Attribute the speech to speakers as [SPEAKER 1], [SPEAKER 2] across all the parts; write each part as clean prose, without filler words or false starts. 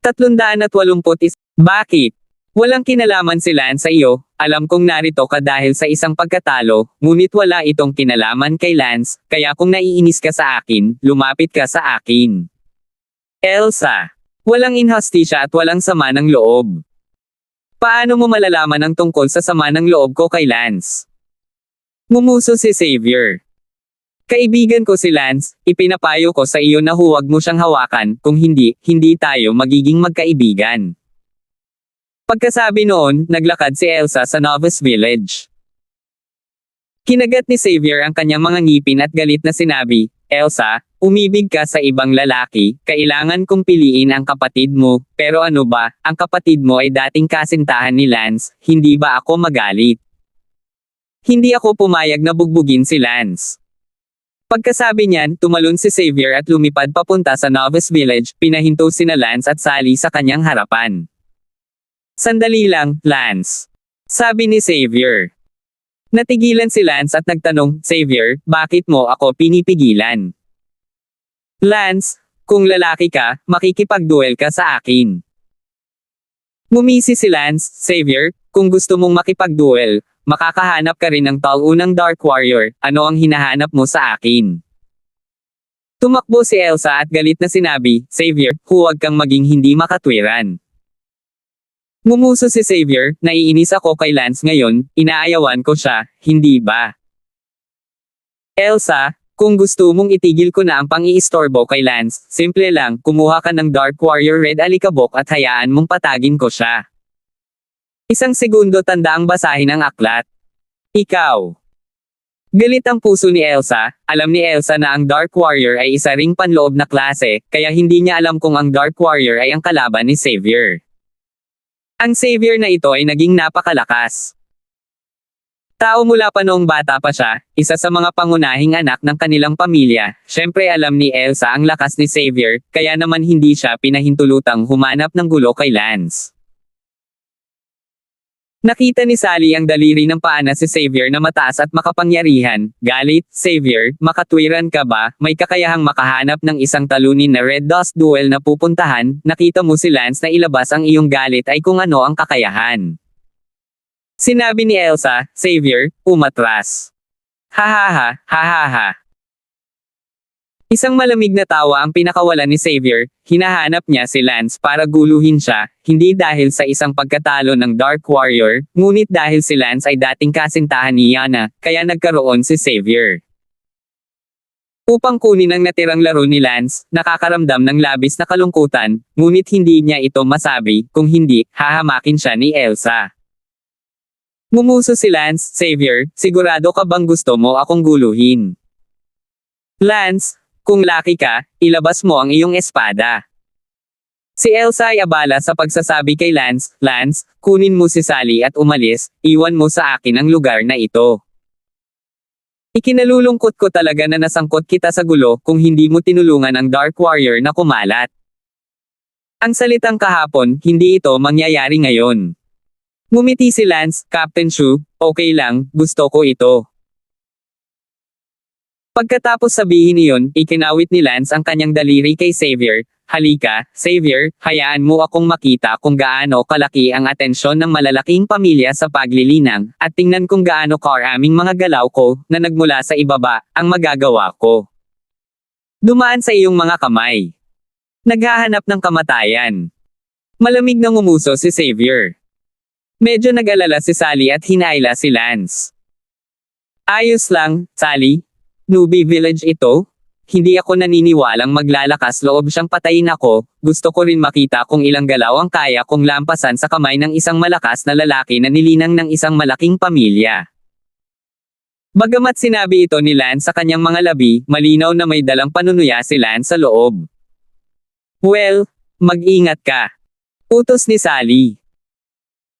[SPEAKER 1] 381. Bakit? Walang kinalaman si Lance sa iyo, alam kong narito ka dahil sa isang pagkatalo, ngunit wala itong kinalaman kay Lance, kaya kung naiinis ka sa akin, lumapit ka sa akin. Elsa. Walang inhustisya at walang sama ng loob. Paano mo malalaman ang tungkol sa sama ng loob ko kay Lance? Ngumuso si Xavier. Kaibigan ko si Lance, ipinapayo ko sa iyo na huwag mo siyang hawakan, kung hindi, hindi tayo magiging magkaibigan. Pagkasabi noon, naglakad si Elsa sa Novice Village. Kinagat ni Xavier ang kanyang mga ngipin at galit na sinabi, Elsa, umibig ka sa ibang lalaki, kailangan kong piliin ang kapatid mo, pero ano ba, ang kapatid mo ay dating kasintahan ni Lance, hindi ba ako magalit? Hindi ako pumayag na bugbugin si Lance. Pagkasabi niyan, tumalon si Xavier at lumipad papunta sa Novice Village, pinahinto sina Lance at Sally sa kanyang harapan. Sandali lang, Lance. Sabi ni Xavier. Natigilan si Lance at nagtanong, Xavier, bakit mo ako pinipigilan? Lance, kung lalaki ka, makikipagduel ka sa akin. Ngumisi si Lance, Xavier, kung gusto mong makipagduel, makakahanap ka rin ng taunang Dark Warrior, ano ang hinahanap mo sa akin? Tumakbo si Elsa at galit na sinabi, Xavier, huwag kang maging hindi makatwiran. Ngumuso si Xavier, naiinis ako kay Lance ngayon, inaayawan ko siya, hindi ba? Elsa, kung gusto mong itigil ko na ang pang-iistorbo kay Lance, simple lang, kumuha ka ng Dark Warrior Red Alikabok at hayaan mong patagin ko siya. Isang segundo tandaang basahin ang aklat. Ikaw. Galit ang puso ni Elsa, alam ni Elsa na ang Dark Warrior ay isa ring panloob na klase, kaya hindi niya alam kung ang Dark Warrior ay ang kalaban ni Xavier. Ang Xavier na ito ay naging napakalakas. Tao mula pa noong bata pa siya, isa sa mga pangunahing anak ng kanilang pamilya, syempre alam ni Elsa ang lakas ni Xavier, kaya naman hindi siya pinahintulutang humanap ng gulo kay Lance. Nakita ni Sally ang daliri ng paa na si Xavier na mataas at makapangyarihan, galit, Xavier, makatwiran ka ba, may kakayahang makahanap ng isang talunin na Red Dust Duel na pupuntahan, nakita mo si Lance na ilabas ang iyong galit ay kung ano ang kakayahan. Sinabi ni Elsa, Xavier, umatras. Hahaha, hahaha. Isang malamig na tawa ang pinakawalan ni Xavier, hinahanap niya si Lance para guluhin siya, hindi dahil sa isang pagkatalo ng Dark Warrior, ngunit dahil si Lance ay dating kasintahan ni Yana, kaya nagkaroon si Xavier. Upang kunin ang natirang laro ni Lance, nakakaramdam ng labis na kalungkutan, ngunit hindi niya ito masabi, kung hindi, hahamakin siya ni Elsa. Ngumuso si Lance, Xavier, sigurado ka bang gusto mo akong guluhin? Lance, kung laki ka, ilabas mo ang iyong espada. Si Elsa ay abala sa pagsasabi kay Lance, Lance, kunin mo si Sally at umalis, iwan mo sa akin ang lugar na ito. Ikinalulungkot ko talaga na nasangkot kita sa gulo kung hindi mo tinulungan ang Dark Warrior na kumalat. Ang salitang kahapon, hindi ito mangyayari ngayon. Ngumiti si Lance, Captain Shu, okay lang, gusto ko ito. Pagkatapos sabihin iyon, ikinawit ni Lance ang kanyang daliri kay Xavier, halika, Xavier, hayaan mo akong makita kung gaano kalaki ang atensyon ng malalaking pamilya sa paglilinang, at tingnan kung gaano karaming mga galaw ko, na nagmula sa ibaba, ang magagawa ko. Dumaan sa iyong mga kamay. Naghahanap ng kamatayan. Malamig na ngumuso si Xavier. Medyo nag-alala si Sally at hinaila si Lance. Ayos lang, Sally. Newbie Village ito? Hindi ako naniniwalang maglalakas loob siyang patayin ako, gusto ko rin makita kung ilang galaw ang kaya kong lampasan sa kamay ng isang malakas na lalaki na nilinang ng isang malaking pamilya. Bagamat sinabi ito ni Lance sa kanyang mga labi, malinaw na may dalang panunuya si Lance sa loob. Well, mag-ingat ka. Utos ni Sally.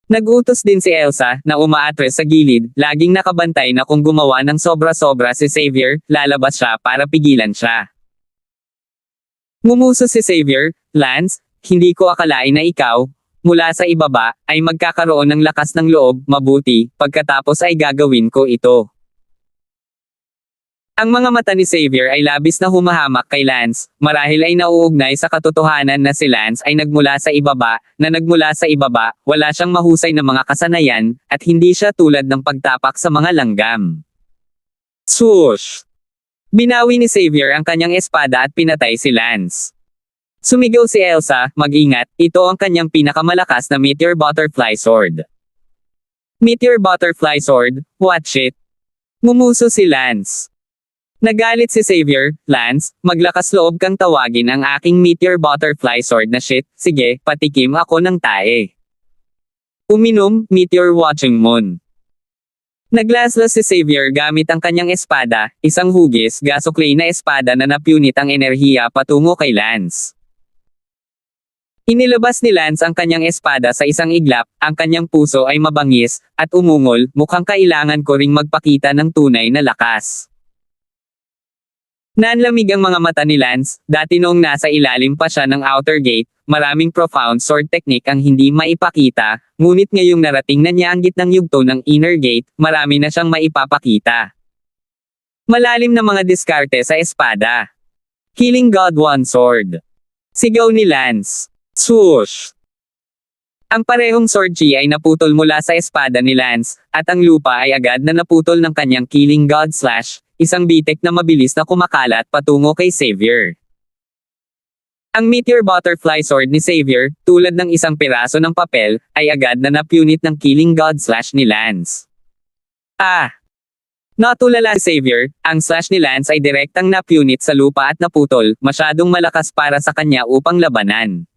[SPEAKER 1] Nag-utos din si Elsa, na umaatres sa gilid, laging nakabantay na kung gumawa ng sobra-sobra si Xavier, lalabas siya para pigilan siya. Ngumuso si Xavier, Lance, hindi ko akalain na ikaw, mula sa ibaba, ay magkakaroon ng lakas ng loob, mabuti, pagkatapos ay gagawin ko ito. Ang mga mata ni Xavier ay labis na humahamak kay Lance, marahil ay nauugnay sa katotohanan na si Lance ay nagmula sa ibaba, wala siyang mahusay na mga kasanayan, at hindi siya tulad ng pagtapak sa mga langgam. Swoosh! Binawi ni Xavier ang kanyang espada at pinatay si Lance. Sumigaw si Elsa, mag-ingat, ito ang kanyang pinakamalakas na Meteor Butterfly Sword. Meteor Butterfly Sword, what shit? Ngumuso si Lance. Nagalit si Xavier, Lance, maglakas loob kang tawagin ang aking Meteor Butterfly Sword na shit, sige, patikim ako ng tae. Uminom, Meteor Watching Moon. Naglaslas si Xavier gamit ang kanyang espada, isang hugis, gasoklay na espada na napunit ang enerhiya patungo kay Lance. Inilabas ni Lance ang kanyang espada sa isang iglap, ang kanyang puso ay mabangis, at umungol, mukhang kailangan ko ring magpakita ng tunay na lakas. Nanlamig ang mga mata ni Lance, dati noong nasa ilalim pa siya ng outer gate, maraming profound sword technique ang hindi maipakita, ngunit ngayong narating na niya ang gitnang yugto ng inner gate, marami na siyang maipapakita. Malalim na mga diskarte sa espada. Killing God One Sword. Sigaw ni Lance. Swoosh! Ang parehong sword chi ay naputol mula sa espada ni Lance, at ang lupa ay agad na naputol ng kanyang Killing God Slash, isang bitek na mabilis na kumakalat patungo kay Xavier. Ang Meteor Butterfly Sword ni Xavier, tulad ng isang piraso ng papel, ay agad na napunit ng Killing God Slash ni Lance. Natulala si Xavier, ang slash ni Lance ay direktang napunit sa lupa at naputol, masyadong malakas para sa kanya upang labanan.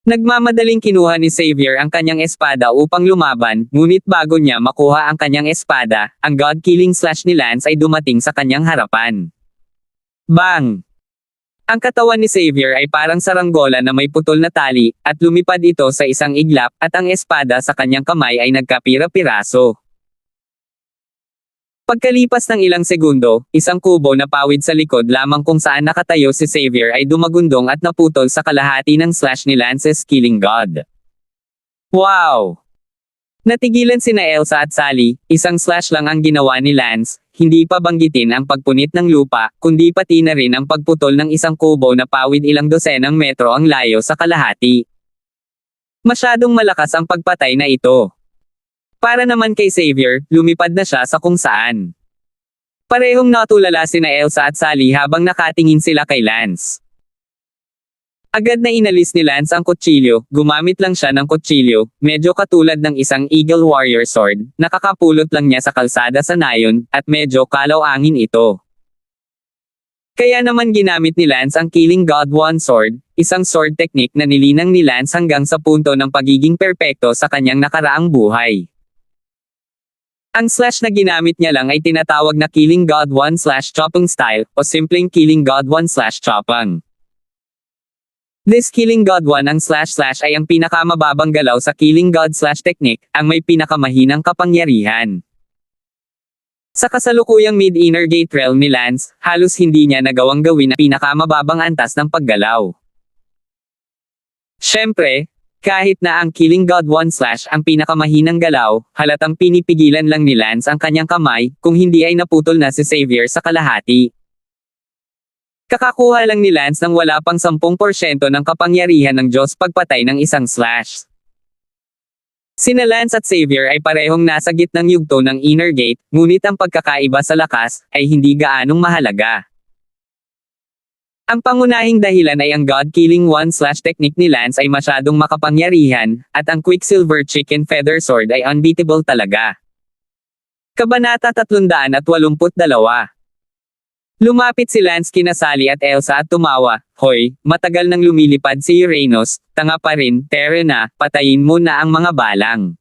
[SPEAKER 1] Nagmamadaling kinuha ni Xavier ang kanyang espada upang lumaban, ngunit bago niya makuha ang kanyang espada, ang God-killing slash ni Lance ay dumating sa kanyang harapan. Bang! Ang katawan ni Xavier ay parang saranggola na may putol na tali, at lumipad ito sa isang iglap, at ang espada sa kanyang kamay ay nagkapira-piraso. Pagkalipas ng ilang segundo, isang kubo na pawid sa likod lamang kung saan nakatayo si Xavier ay dumagundong at naputol sa kalahati ng slash ni Lance's Killing God. Wow! Natigilan sina Elsa at Sally, isang slash lang ang ginawa ni Lance, hindi pa banggitin ang pagpunit ng lupa, kundi pati na rin ang pagputol ng isang kubo na pawid ilang dosenang metro ang layo sa kalahati. Masyadong malakas ang pagpatay na ito. Para naman kay Xavier, lumipad na siya sa kung saan. Parehong natulala sina Elsa at Sally habang nakatingin sila kay Lance. Agad na inalis ni Lance ang kutsilyo, gumamit lang siya ng kutsilyo, medyo katulad ng isang Eagle Warrior Sword, nakakapulot lang niya sa kalsada sa nayon, at medyo kalaw-angin ito. Kaya naman ginamit ni Lance ang Killing God One Sword, isang sword technique na nilinang ni Lance hanggang sa punto ng pagiging perpekto sa kanyang nakaraang buhay. Ang slash na ginamit niya lang ay tinatawag na Killing God One Slash Chopping Style, o simpleng Killing God One Slash Chopping. This Killing God One ang slash ay ang pinakamababang galaw sa Killing God Slash technique, ang may pinakamahinang kapangyarihan. Sa kasalukuyang mid-inner gate realm ni Lance, halos hindi niya nagawang gawin ang pinakamababang antas ng paggalaw. Siyempre, kahit na ang Killing God One Slash ang pinakamahinang galaw, halatang pinipigilan lang ni Lance ang kanyang kamay, kung hindi ay naputol na si Xavier sa kalahati. Kakakuha lang ni Lance ng wala pang 10% ng kapangyarihan ng Diyos pagpatay ng isang slash. Sina Lance at Xavier ay parehong nasa gitnang yugto ng inner gate, ngunit ang pagkakaiba sa lakas ay hindi gaanong mahalaga. Ang pangunahing dahilan ay ang God-killing one slash technique ni Lance ay masyadong makapangyarihan, at ang Quicksilver Chicken Feather Sword ay unbeatable talaga. Kabanata 382. Lumapit si Lance kina Sally at Elsa at tumawa, "Hoy, matagal nang lumilipad si Uranus, tanga pa rin, tere na, patayin mo na ang mga balang."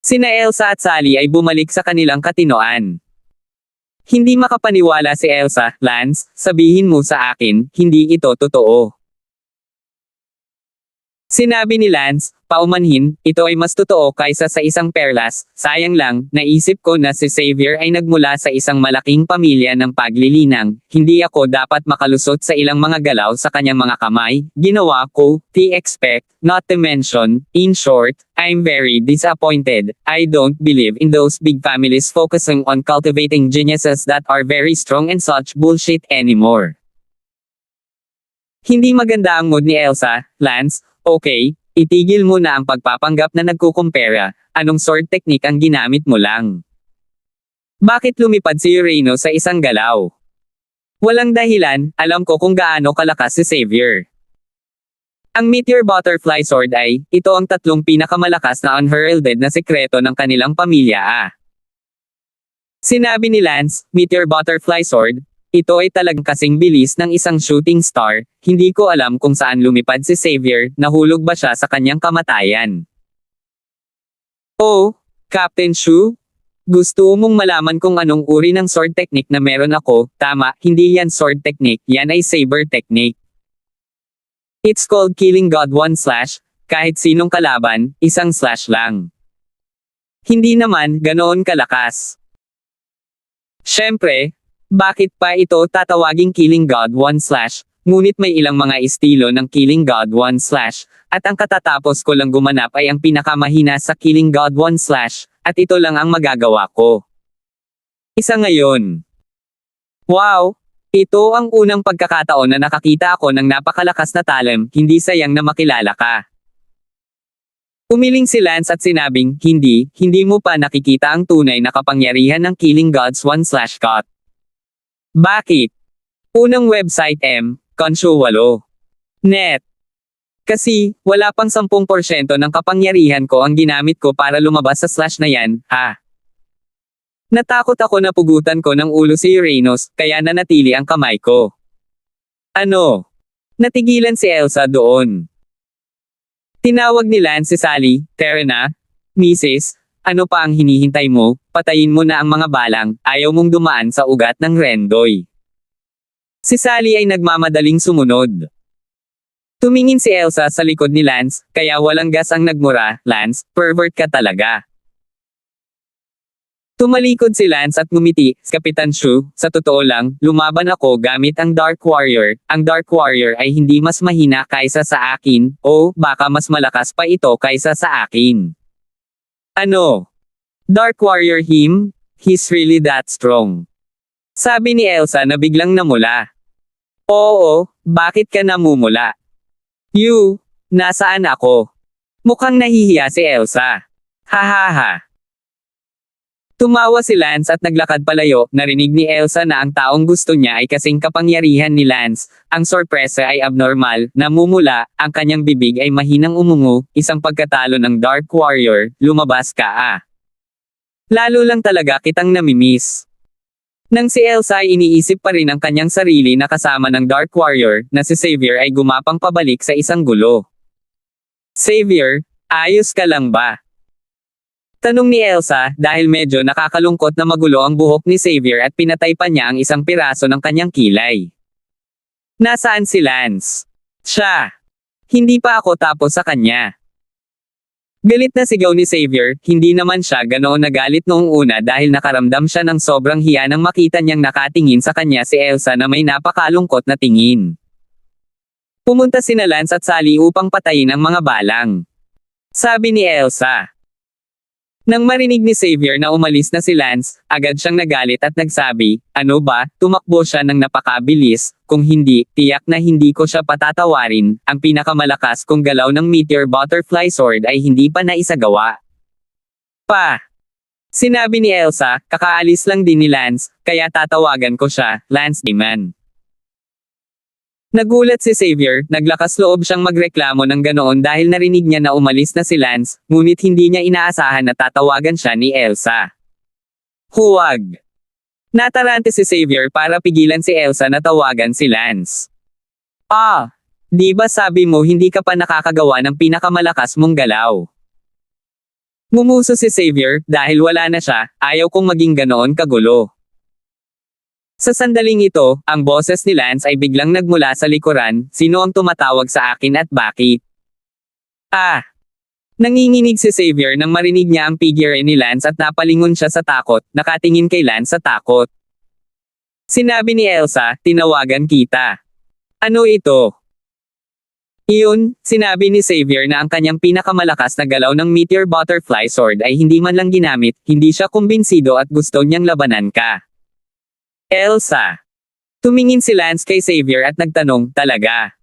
[SPEAKER 1] Sina Elsa at Sally ay bumalik sa kanilang katinoan. Hindi makapaniwala si Elsa, "Lance, sabihin mo sa akin, hindi ito totoo." Sinabi ni Lance, paumanhin, ito ay mas totoo kaysa sa isang perlas, sayang lang, naisip ko na si Xavier ay nagmula sa isang malaking pamilya ng paglilinang, hindi ako dapat makalusot sa ilang mga galaw sa kanyang mga kamay, ginawa ko, expect, not to mention, in short, I'm very disappointed, I don't believe in those big families focusing on cultivating geniuses that are very strong and such bullshit anymore. Hindi maganda ang mood ni Elsa, Lance. Okay, itigil mo na ang pagpapanggap na nagkukumpara, anong sword technique ang ginamit mo lang? Bakit lumipad si Urano sa isang galaw? Walang dahilan, alam ko kung gaano kalakas si Xavier. Ang Meteor Butterfly Sword ay, ito ang tatlong pinakamalakas na unheralded na sekreto ng kanilang pamilya. Sinabi ni Lance, Meteor Butterfly Sword, ito ay talagang kasing bilis ng isang shooting star, hindi ko alam kung saan lumipad si Xavier, nahulog ba siya sa kanyang kamatayan. Oh, Captain Shu? Gusto mong malaman kung anong uri ng sword technique na meron ako, tama, hindi yan sword technique, yan ay saber technique. It's called killing God 1 slash, kahit sinong kalaban, isang slash lang. Hindi naman, ganoon kalakas. Siyempre, bakit pa ito tatawaging Killing God 1 slash, ngunit may ilang mga estilo ng Killing God 1 slash, at ang katatapos ko lang gumanap ay ang pinakamahina sa Killing God 1 slash, at ito lang ang magagawa ko. Isa ngayon. Wow! Ito ang unang pagkakataon na nakakita ako ng napakalakas na talent, hindi sayang na makilala ka. Umiling si Lance at sinabing, hindi mo pa nakikita ang tunay na kapangyarihan ng Killing Gods 1 slash cut. Bakit? Unang website Conshu 8. Net. Kasi, wala pang 10% ng kapangyarihan ko ang ginamit ko para lumabas sa slash na yan, ha? Natakot ako na pugutan ko ng ulo si Uranus, kaya nanatili ang kamay ko. Ano? Natigilan si Elsa doon. Tinawag ni Lance si Sally, Tara na, Mrs., ano pa ang hinihintay mo, patayin mo na ang mga balang, ayaw mong dumaan sa ugat ng Rendoy. Si Sally ay nagmamadaling sumunod. Tumingin si Elsa sa likod ni Lance, kaya walang gas ang nagmura, Lance, pervert ka talaga. Tumalikod si Lance at ngumiti, Kapitan Shu, sa totoo lang, lumaban ako gamit ang Dark Warrior, ang Dark Warrior ay hindi mas mahina kaysa sa akin, o baka mas malakas pa ito kaysa sa akin. Ano? Dark Warrior him? He's really that strong. Sabi ni Elsa na biglang namula. Oo, bakit ka namumula? You, nasaan ako? Mukhang nahihiya si Elsa. Hahaha. Tumawa si Lance at naglakad palayo, narinig ni Elsa na ang taong gusto niya ay kasing kapangyarihan ni Lance, ang sorpresa ay abnormal, namumula, ang kanyang bibig ay mahinang umungu, isang pagkatalo ng Dark Warrior, lumabas ka. Lalo lang talaga kitang namimiss. Nang si Elsa ay iniisip pa rin ang kanyang sarili na kasama ng Dark Warrior, na si Xavier ay gumapang pabalik sa isang gulo. Xavier, ayos ka lang ba? Tanong ni Elsa, dahil medyo nakakalungkot na magulo ang buhok ni Xavier at pinatay pa niya ang isang piraso ng kanyang kilay. Nasaan si Lance? Siya. Hindi pa ako tapos sa kanya. Galit na sigaw ni Xavier, hindi naman siya ganoon nagalit noong una dahil nakaramdam siya ng sobrang hiya nang makita niyang nakatingin sa kanya si Elsa na may napakalungkot na tingin. Pumunta sina Lance at Sally upang patayin ang mga balang. Sabi ni Elsa. Nang marinig ni Xavier na umalis na si Lance, agad siyang nagalit at nagsabi, ano ba, tumakbo siya ng napakabilis, kung hindi, tiyak na hindi ko siya patatawarin, ang pinakamalakas kong galaw ng Meteor Butterfly Sword ay hindi pa naisagawa. Sinabi ni Elsa, kakaalis lang din ni Lance, kaya tatawagan ko siya, Lance Demon. Nagulat si Xavier, naglakas loob siyang magreklamo ng ganoon dahil narinig niya na umalis na si Lance, ngunit hindi niya inaasahan na tatawagan siya ni Elsa. Huwag! Natarante si Xavier para pigilan si Elsa na tawagan si Lance. Di ba sabi mo hindi ka pa nakakagawa ng pinakamalakas mong galaw? Ngumuso si Xavier, dahil wala na siya, ayaw kong maging ganoon kagulo. Sa sandaling ito, ang boses ni Lance ay biglang nagmula sa likuran, sino ang tumatawag sa akin at bakit? Ah! Nanginginig si Xavier nang marinig niya ang figure ni Lance at napalingon siya sa takot, nakatingin kay Lance sa takot. Sinabi ni Elsa, tinawagan kita. Ano ito? Iyon, sinabi ni Xavier na ang kanyang pinakamalakas na galaw ng Meteor Butterfly Sword ay hindi man lang ginamit, hindi siya kumbinsido at gusto niyang labanan ka. Elsa. Tumingin si Lance kay Xavier at nagtanong, talaga?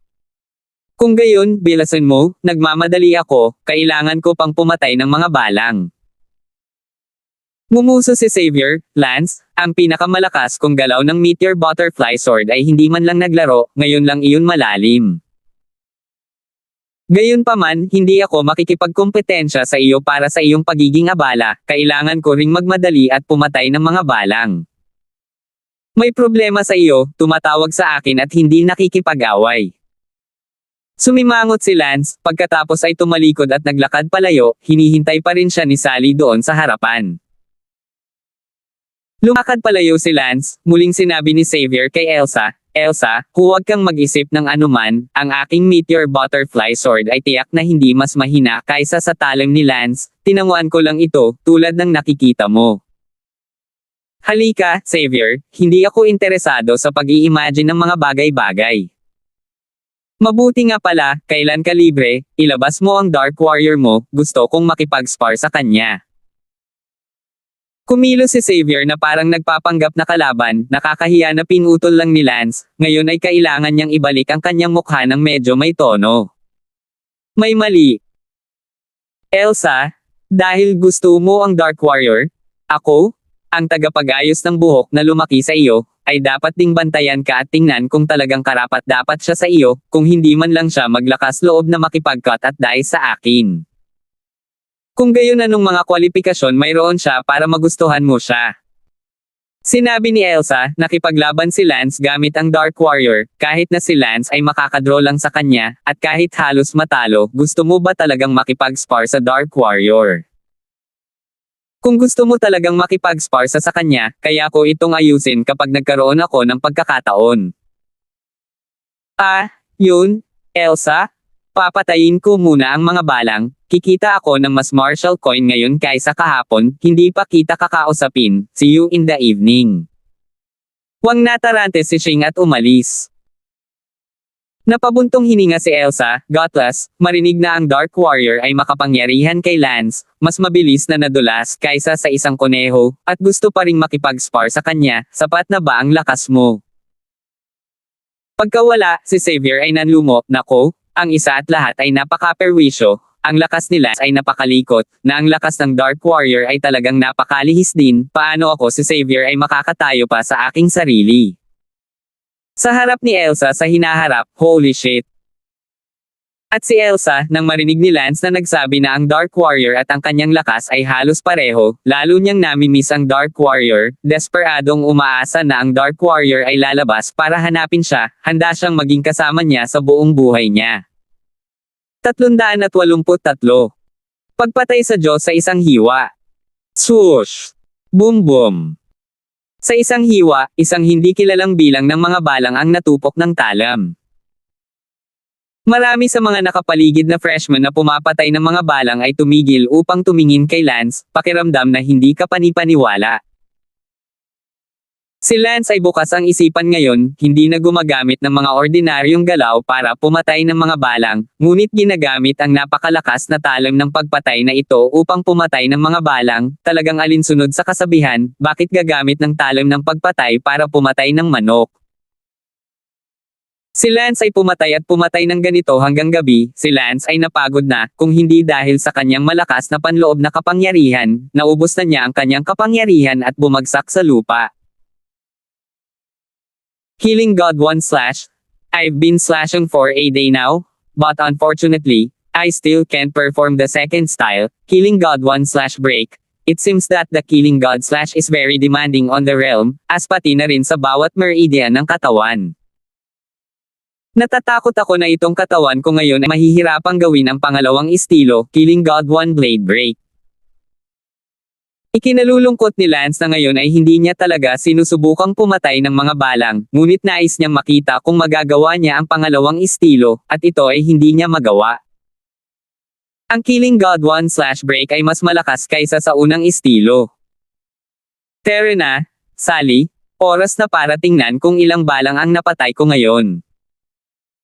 [SPEAKER 1] Kung gayon, bilasan mo, nagmamadali ako, kailangan ko pang pumatay ng mga balang. Ngumuso si Xavier, Lance, ang pinakamalakas kong galaw ng Meteor Butterfly Sword ay hindi man lang naglaro, ngayon lang iyon malalim. Gayunpaman, hindi ako makikipagkompetensya sa iyo para sa iyong pagiging abala, kailangan ko ring magmadali at pumatay ng mga balang. May problema sa iyo, tumatawag sa akin at hindi nakikipag-away. Sumimangot si Lance, pagkatapos ay tumalikod at naglakad palayo, hinihintay pa rin siya ni Sally doon sa harapan. Lumakad palayo si Lance, muling sinabi ni Xavier kay Elsa, Elsa, huwag kang mag-isip ng anuman, ang aking Meteor Butterfly Sword ay tiyak na hindi mas mahina kaysa sa talim ni Lance, tinanguan ko lang ito, tulad ng nakikita mo. Halika, Xavier, hindi ako interesado sa pag-i-imagine ng mga bagay-bagay. Mabuti nga pala, kailan ka libre, ilabas mo ang Dark Warrior mo, gusto kong makipag-spar sa kanya. Kumilos si Xavier na parang nagpapanggap na kalaban, nakakahiya na pinutol lang ni Lance, ngayon ay kailangan niyang ibalik ang kanyang mukha ng medyo may tono. May mali. Elsa, dahil gusto mo ang Dark Warrior, ako, ang tagapag-ayos ng buhok na lumaki sa iyo, ay dapat ding bantayan ka at tingnan kung talagang karapat dapat siya sa iyo, kung hindi man lang siya maglakas loob na makipag-cut at dahil sa akin. Kung gayon anong mga kwalifikasyon mayroon siya para magustuhan mo siya. Sinabi ni Elsa, nakipaglaban si Lance gamit ang Dark Warrior, kahit na si Lance ay makakadraw lang sa kanya, at kahit halos matalo, gusto mo ba talagang makipag-spar sa Dark Warrior? Kung gusto mo talagang makipag-spar sa kanya, kaya ko itong ayusin kapag nagkaroon ako ng pagkakataon. Yun, Elsa? Papatayin ko muna ang mga balang, kikita ako ng mas martial coin ngayon kaysa kahapon, hindi pa kita kakausapin, see you in the evening. Wang natarante si Xing at umalis. Napabuntong hininga si Elsa, gutless, marinig na ang Dark Warrior ay makapangyarihan kay Lance, mas mabilis na nadulas kaysa sa isang koneho, at gusto pa ring makipag-spar sa kanya, sapat na ba ang lakas mo? Pagkawala, si Xavier ay nanlumo, nako, ang isa at lahat ay napaka-perwisyo, ang lakas ni Lance ay napakalikot, na ang lakas ng Dark Warrior ay talagang napakalihis din, paano ako si Xavier ay makakatayo pa sa aking sarili? Sa harap ni Elsa sa hinaharap, holy shit. At si Elsa, nang marinig ni Lance na nagsabi na ang Dark Warrior at ang kanyang lakas ay halos pareho, lalo niyang namimiss ang Dark Warrior, desperadong umaasa na ang Dark Warrior ay lalabas para hanapin siya, handa siyang maging kasama niya sa buong buhay niya. 383. Pagpatay sa Diyos sa isang hiwa. Swoosh! Boom boom! Sa isang hiwa, isang hindi kilalang bilang ng mga balang ang natupok ng talam. Marami sa mga nakapaligid na freshman na pumapatay ng mga balang ay tumigil upang tumingin kay Lance, pakiramdam na hindi ka panipaniwala. Si Lance ay bukas ang isipan ngayon, hindi na gumagamit ng mga ordinaryong galaw para pumatay ng mga balang, ngunit ginagamit ang napakalakas na talam ng pagpatay na ito upang pumatay ng mga balang, talagang alinsunod sa kasabihan, bakit gagamit ng talam ng pagpatay para pumatay ng manok? Si Lance ay pumatay ng ganito hanggang gabi, si Lance ay napagod na, kung hindi dahil sa kanyang malakas na panloob na kapangyarihan, naubos na niya ang kanyang kapangyarihan at bumagsak sa lupa. Killing God 1 slash. I've been slashing for a day now, but unfortunately, I still can't perform the second style, Killing God 1 slash break. It seems that the Killing God slash is very demanding on the realm, as pati na rin sa bawat meridian ng katawan. Natatakot ako na itong katawan ko ngayon ay mahihirapang gawin ang pangalawang estilo, Killing God 1 blade break. Ikinalulungkot ni Lance na ngayon ay hindi niya talaga sinusubukang pumatay ng mga balang, ngunit nais niyang makita kung magagawa niya ang pangalawang estilo, at ito ay hindi niya magawa. Ang Killing God 1/break ay mas malakas kaysa sa unang estilo. Tara na, Sally, oras na para tingnan kung ilang balang ang napatay ko ngayon.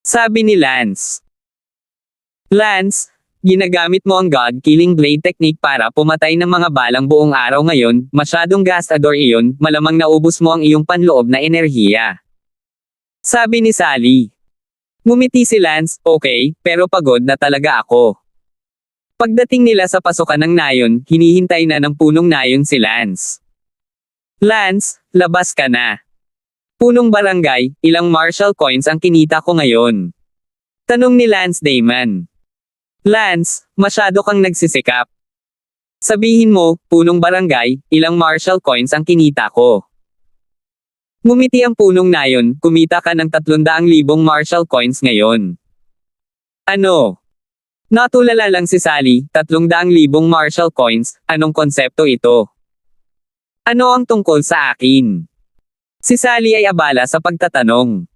[SPEAKER 1] Sabi ni Lance. Lance, ginagamit mo ang God-killing blade technique para pumatay ng mga balang buong araw ngayon, masyadong gastador iyon, malamang naubos mo ang iyong panloob na enerhiya. Sabi ni Sally. Ngumiti si Lance, okay, pero pagod na talaga ako. Pagdating nila sa pasukan ng nayon, hinihintay na ng punong nayon si Lance. Lance, labas ka na. Punong barangay, ilang Marshall coins ang kinita ko ngayon? Tanong ni Lance Damon. Lance, masyado kang nagsisikap. Sabihin mo, punong barangay, ilang Marshall coins ang kinita ko? Ngumiti ang punong nayon, kumita ka ng 300,000 Marshall coins ngayon. Ano? Natulala lang si Sally, 300,000 Marshall coins, anong konsepto ito? Ano ang tungkol sa akin? Si Sally ay abala sa pagtatanong.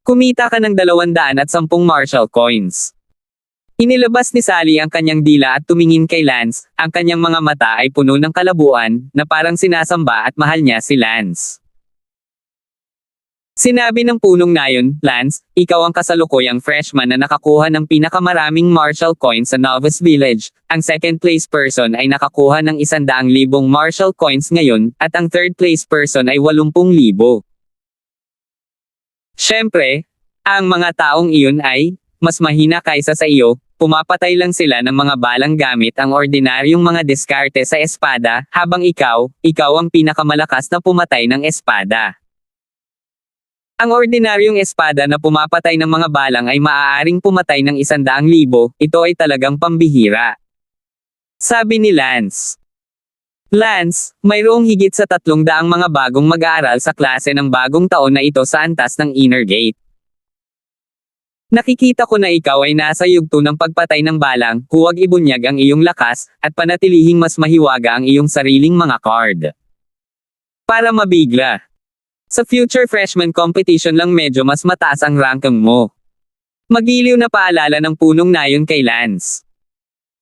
[SPEAKER 1] Kumita ka ng 210 Marshall coins. Inilabas ni Sally ang kanyang dila at tumingin kay Lance, ang kanyang mga mata ay puno ng kalabuan, na parang sinasamba at mahal niya si Lance. Sinabi ng punong nayon, Lance, ikaw ang kasalukuyang freshman na nakakuha ng pinakamaraming Marshall coins sa Novice Village, ang second place person ay nakakuha ng 100,000 Marshall coins ngayon, at ang third place person ay 80,000. Siyempre, ang mga taong iyon ay, mas mahina kaysa sa iyo, pumapatay lang sila ng mga balang gamit ang ordinaryong mga diskarte sa espada, habang ikaw ang pinakamalakas na pumatay ng espada. Ang ordinaryong espada na pumapatay ng mga balang ay maaaring pumatay ng 100,000, ito ay talagang pambihira. Sabi ni Lance. Lance, mayroong higit sa 300 mga bagong mag-aaral sa klase ng bagong taon na ito sa antas ng Inner Gate. Nakikita ko na ikaw ay nasa yugto ng pagpatay ng balang, huwag ibunyag ang iyong lakas, at panatilihing mas mahiwaga ang iyong sariling mga card. Para mabigla. Sa future freshman competition lang medyo mas mataas ang ranking mo. Magiliw na paalala ng punong nayon kay Lance.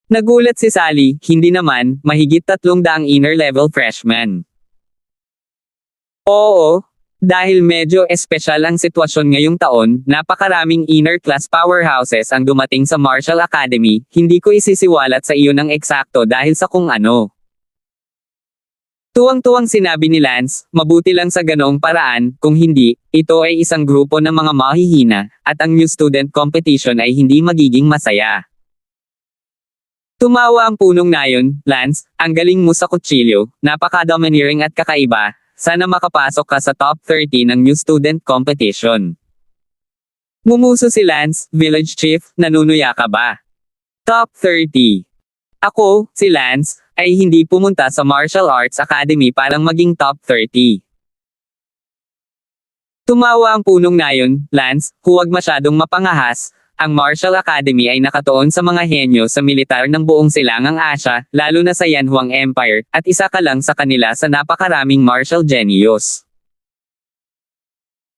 [SPEAKER 1] Nagulat si Sally, hindi naman, mahigit 300 inner level freshman. Oo, dahil medyo espesyal ang sitwasyon ngayong taon, napakaraming inner class powerhouses ang dumating sa Marshall Academy, hindi ko isisiwalat sa iyo ng eksakto dahil sa kung ano. Tuwang-tuwang sinabi ni Lance, mabuti lang sa ganoong paraan, kung hindi, ito ay isang grupo ng mga mahihina, at ang new student competition ay hindi magiging masaya. Tumawa ang punong nayon, Lance, ang galing mo sa kutsilyo, napaka-domineering at kakaiba, sana makapasok ka sa top 30 ng new student competition. Ngumuso si Lance, village chief, nanunuya ka ba? Top 30. Ako, si Lance, ay hindi pumunta sa Martial Arts Academy para maging top 30. Tumawa ang punong nayon, Lance, huwag masyadong mapangahas, ang Martial Academy ay nakatuon sa mga henyo sa militar ng buong silangang Asya, lalo na sa Yanhuang Empire, at isa ka lang sa kanila sa napakaraming martial genius.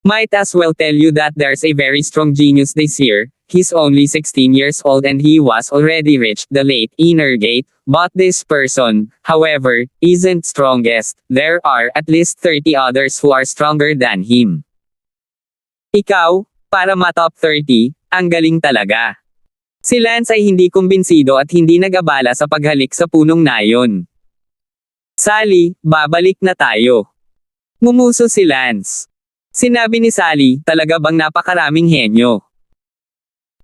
[SPEAKER 1] Might as well tell you that there's a very strong genius this year. He's only 16 years old and he was already reached the late inner gate, but this person, however, isn't strongest. There are at least 30 others who are stronger than him. Ikaw, para ma-top 30, ang galing talaga. Si Lance ay hindi kumbinsido at hindi nag-abala sa paghalik sa punong nayon. Sally, babalik na tayo. Ngumuso si Lance. Sinabi ni Sally, talaga bang napakaraming henyo?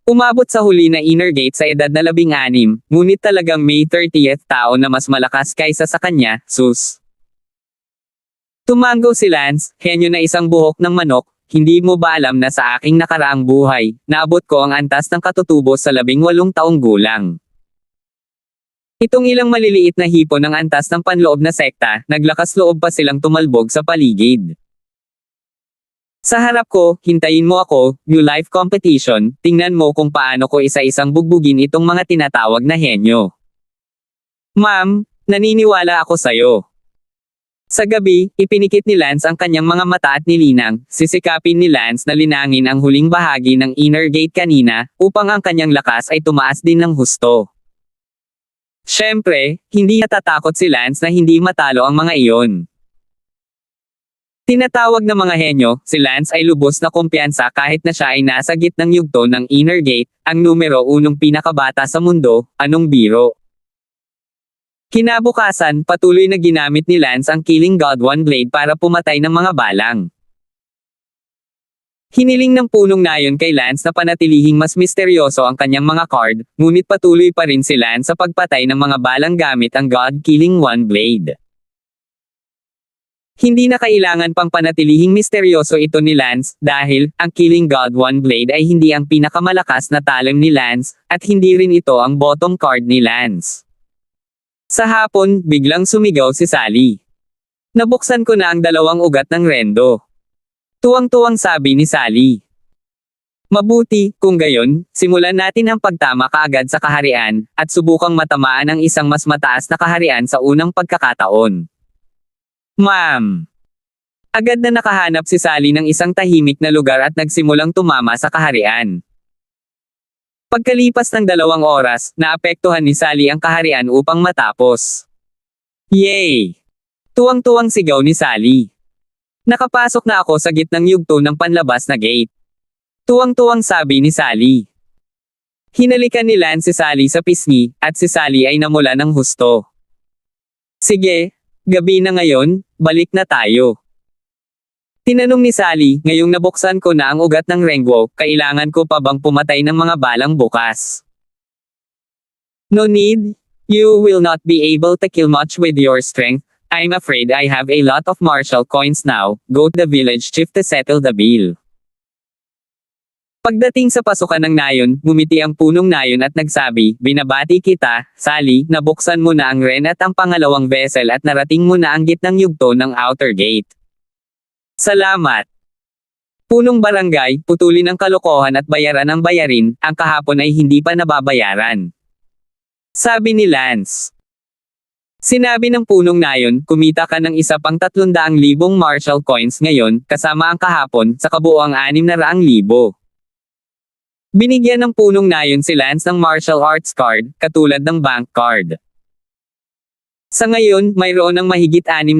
[SPEAKER 1] Umabot sa huli na inner gate sa edad na 16, ngunit talagang may 30th tao na mas malakas kaysa sa kanya, sus. Tumango si Lance, henyo na isang buhok ng manok, hindi mo ba alam na sa aking nakaraang buhay, naabot ko ang antas ng katutubo sa 18 taong gulang. Itong ilang maliliit na hipon ng antas ng panloob na sekta, naglakas loob pa silang tumalbog sa paligid. Sa harap ko, hintayin mo ako, new life competition, tingnan mo kung paano ko isa-isang bugbugin itong mga tinatawag na henyo. Ma'am, naniniwala ako sa'yo. Sa gabi, ipinikit ni Lance ang kanyang mga mata at nilinang, sisikapin ni Lance na linangin ang huling bahagi ng inner gate kanina, upang ang kanyang lakas ay tumaas din ng husto. Siyempre, hindi natatakot si Lance na hindi matalo ang mga iyon. Tinatawag na mga henyo, si Lance ay lubos na kumpiyansa kahit na siya ay nasa gitnang yugto ng Inner Gate, ang numero 1 pinakabata sa mundo, anong biro. Kinabukasan, patuloy na ginamit ni Lance ang Killing God One Blade para pumatay ng mga balang. Hiniling ng punong nayon kay Lance na panatilihing mas misteryoso ang kanyang mga card, ngunit patuloy pa rin si Lance sa pagpatay ng mga balang gamit ang God Killing One Blade. Hindi na kailangan pang panatilihing misteryoso ito ni Lance, dahil, ang Killing God One Blade ay hindi ang pinakamalakas na talent ni Lance, at hindi rin ito ang bottom card ni Lance. Sa hapon, biglang sumigaw si Sally. Nabuksan ko na ang 2 ugat ng rendo. Tuwang-tuwang sabi ni Sally. Mabuti, kung gayon, simulan natin ang pagtama kaagad sa kaharian, at subukang matamaan ang isang mas mataas na kaharian sa unang pagkakataon. Ma'am. Agad na nakahanap si Sally ng isang tahimik na lugar at nagsimulang tumama sa kaharian. Pagkalipas ng 2 oras, naapektuhan ni Sally ang kaharian upang matapos. Yay! Tuwang-tuwang sigaw ni Sally. Nakapasok na ako sa gitnang yugto ng panlabas na gate. Tuwang-tuwang sabi ni Sally. Hinalikan ni Lance si Sally sa pisngi, at si Sally ay namula ng husto. Sige, gabi na ngayon, balik na tayo. Tinanong ni Sally, ngayong nabuksan ko na ang ugat ng Rengwo, kailangan ko pa bang pumatay ng mga balang bukas? No need. You will not be able to kill much with your strength. I'm afraid I have a lot of martial coins now. Go to the village chief to settle the bill. Pagdating sa pasukan ng nayon, ngumiti ang punong nayon at nagsabi, binabati kita, Sally, nabuksan mo na ang Ren at ang pangalawang vessel at narating mo na ang gitnang yugto ng outer gate. Salamat! Punong barangay, putulin ang kalokohan at bayaran ang bayarin, ang kahapon ay hindi pa nababayaran. Sabi ni Lance. Sinabi ng punong nayon, kumita ka ng isa pang 300,000 martial coins ngayon, kasama ang kahapon, sa kabuoang 600,000. Binigyan ng punong nayon si Lance ng martial arts card, katulad ng bank card. Sa ngayon, mayroon ng mahigit 600,000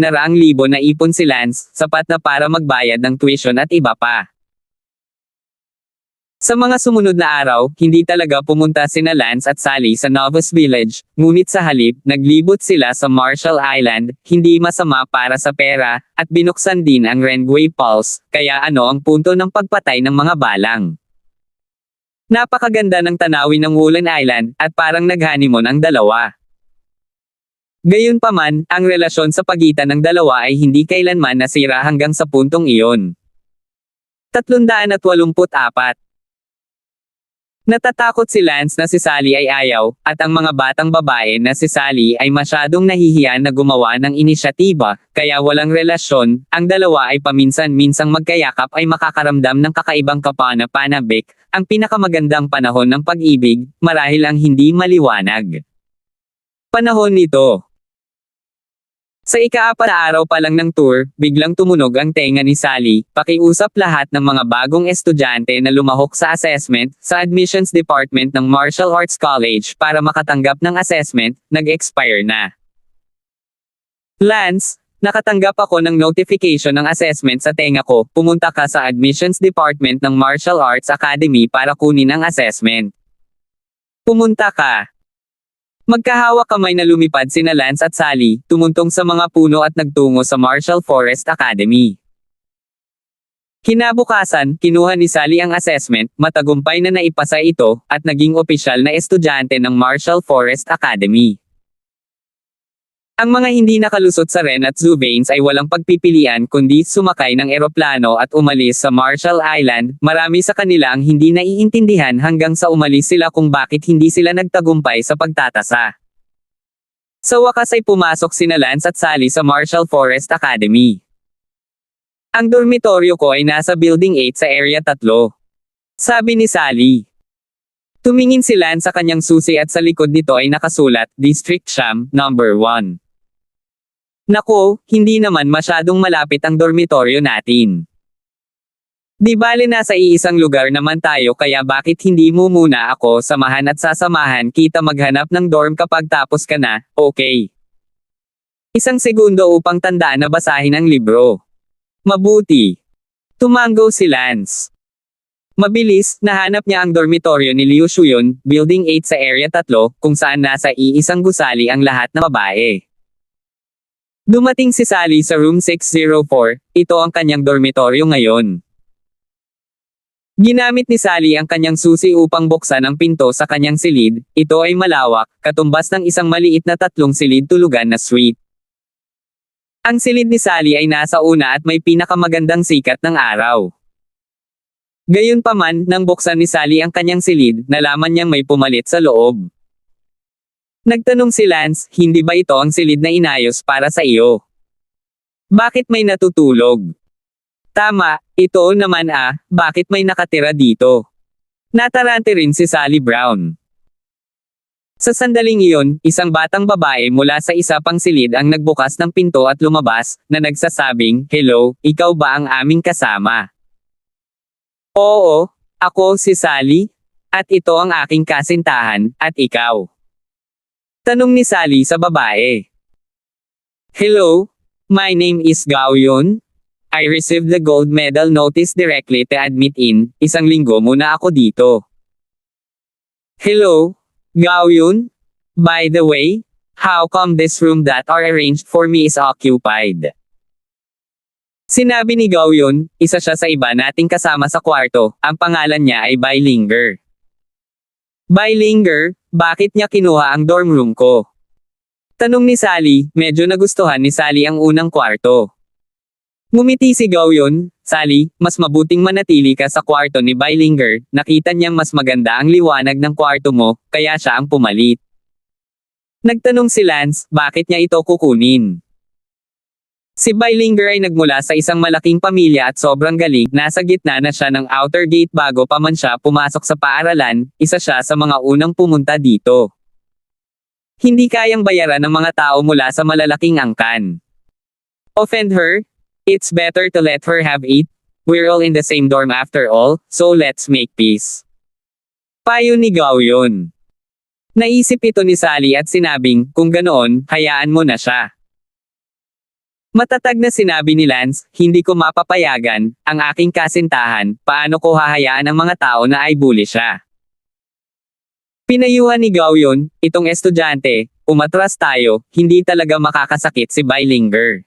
[SPEAKER 1] na ipon si Lance, sapat na para magbayad ng tuition at iba pa. Sa mga sumunod na araw, hindi talaga pumunta sina Lance at Sally sa Novus Village, ngunit sa halip, naglibot sila sa Marshall Island, hindi masama para sa pera, at binuksan din ang Rengway Pulse, kaya ano ang punto ng pagpatay ng mga balang. Napakaganda ng tanawin ng Woolen Island, at parang nag-honeymoon ang dalawa. Gayunpaman, ang relasyon sa pagitan ng dalawa ay hindi kailanman nasira hanggang sa puntong iyon. 384. Natatakot si Lance na si Sally ay ayaw, at ang mga batang babae na si Sally ay masyadong nahihiya na gumawa ng inisyatiba, kaya walang relasyon, ang dalawa ay paminsan-minsang magkayakap ay makakaramdam ng kakaibang kapana-panabik, ang pinakamagandang panahon ng pag-ibig, marahil ang hindi maliwanag. Panahon nito. Sa ika-4 na araw pa lang ng tour, biglang tumunog ang tenga ni Sally, pakiusap lahat ng mga bagong estudyante na lumahok sa assessment, sa admissions department ng Martial Arts College para makatanggap ng assessment, nag-expire na. Lance, nakatanggap ako ng notification ng assessment sa tenga ko, pumunta ka sa admissions department ng Martial Arts Academy para kunin ang assessment. Pumunta ka. Magkahawak kamay na lumipad sina Lance at Sally, tumuntong sa mga puno at nagtungo sa Martial Forest Academy. Kinabukasan, kinuha ni Sally ang assessment, matagumpay na naipasa ito, at naging opisyal na estudyante ng Martial Forest Academy. Ang mga hindi nakalusot sa Ren at Zoo Veins ay walang pagpipilian kundi sumakay ng eroplano at umalis sa Marshall Island, marami sa kanila ang hindi naiintindihan hanggang sa umalis sila kung bakit hindi sila nagtagumpay sa pagtatasa. Sa wakas ay pumasok sina Lance at Sally sa Martial Forest Academy. Ang dormitoryo ko ay nasa Building 8 sa Area 3. Sabi ni Sally. Tumingin si Lance sa kanyang susi at sa likod nito ay nakasulat, District Sham, Number 1. Nako, hindi naman masyadong malapit ang dormitoryo natin. Di bale nasa iisang lugar naman tayo kaya bakit hindi mo muna ako samahan at sasamahan kita maghanap ng dorm kapag tapos ka na, okay? Isang segundo upang tandaan na basahin ang libro. Mabuti. Tumango si Lance. Mabilis, nahanap niya ang dormitoryo ni Liu Shuyon, Building 8 sa Area 3, kung saan nasa iisang gusali ang lahat ng babae. Dumating si Sally sa room 604, ito ang kanyang dormitoryo ngayon. Ginamit ni Sally ang kanyang susi upang buksan ang pinto sa kanyang silid, ito ay malawak, katumbas ng isang maliit na 3 silid tulugan na suite. Ang silid ni Sally ay nasa una at may pinakamagandang sikat ng araw. Gayunpaman, nang buksan ni Sally ang kanyang silid, nalaman niyang may pumalit sa loob. Nagtanong si Lance, hindi ba ito ang silid na inayos para sa iyo? Bakit may natutulog? Tama, ito naman bakit may nakatira dito? Natarante rin si Sally Brown. Sa sandaling iyon, isang batang babae mula sa isa pang silid ang nagbukas ng pinto at lumabas, na nagsasabing, "Hello, ikaw ba ang aming kasama?" Oo, ako si Sally. At ito ang aking kasintahan, at ikaw? Tanong ni Sally sa babae. Hello, my name is Gao Yun. I received the gold medal notice directly to admit in, isang linggo muna ako dito. Hello, Gao Yun? By the way, how come this room that are arranged for me is occupied? Sinabi ni Gao Yun, isa siya sa iba nating kasama sa kwarto, ang pangalan niya ay Bailinger. Bailinger, bakit niya kinuha ang dorm room ko? Tanong ni Sally, medyo nagustuhan ni Sally ang unang kwarto. Ngumiti si Gao Yun, Sally, mas mabuting manatili ka sa kwarto ni Bailinger, nakita niyang mas maganda ang liwanag ng kwarto mo, kaya siya ang pumalit. Nagtanong si Lance, bakit niya ito kukunin? Si Bailinger ay nagmula sa isang malaking pamilya at sobrang galing, nasa gitna na siya ng outer gate bago pa man siya pumasok sa paaralan, isa siya sa mga unang pumunta dito. Hindi kayang bayaran ng mga tao mula sa malalaking angkan. Offend her? It's better to let her have it. We're all in the same dorm after all, so let's make peace. Payo ni Gao Yun. Naisip ito ni Sally at sinabing, kung ganoon, hayaan mo na siya. Matatag na sinabi ni Lance, hindi ko mapapayagan, ang aking kasintahan, paano ko hahayaan ang mga tao na ay bully siya. Pinayuhan ni Gao Yun, itong estudyante, umatras tayo, hindi talaga makakasakit si Bailinger.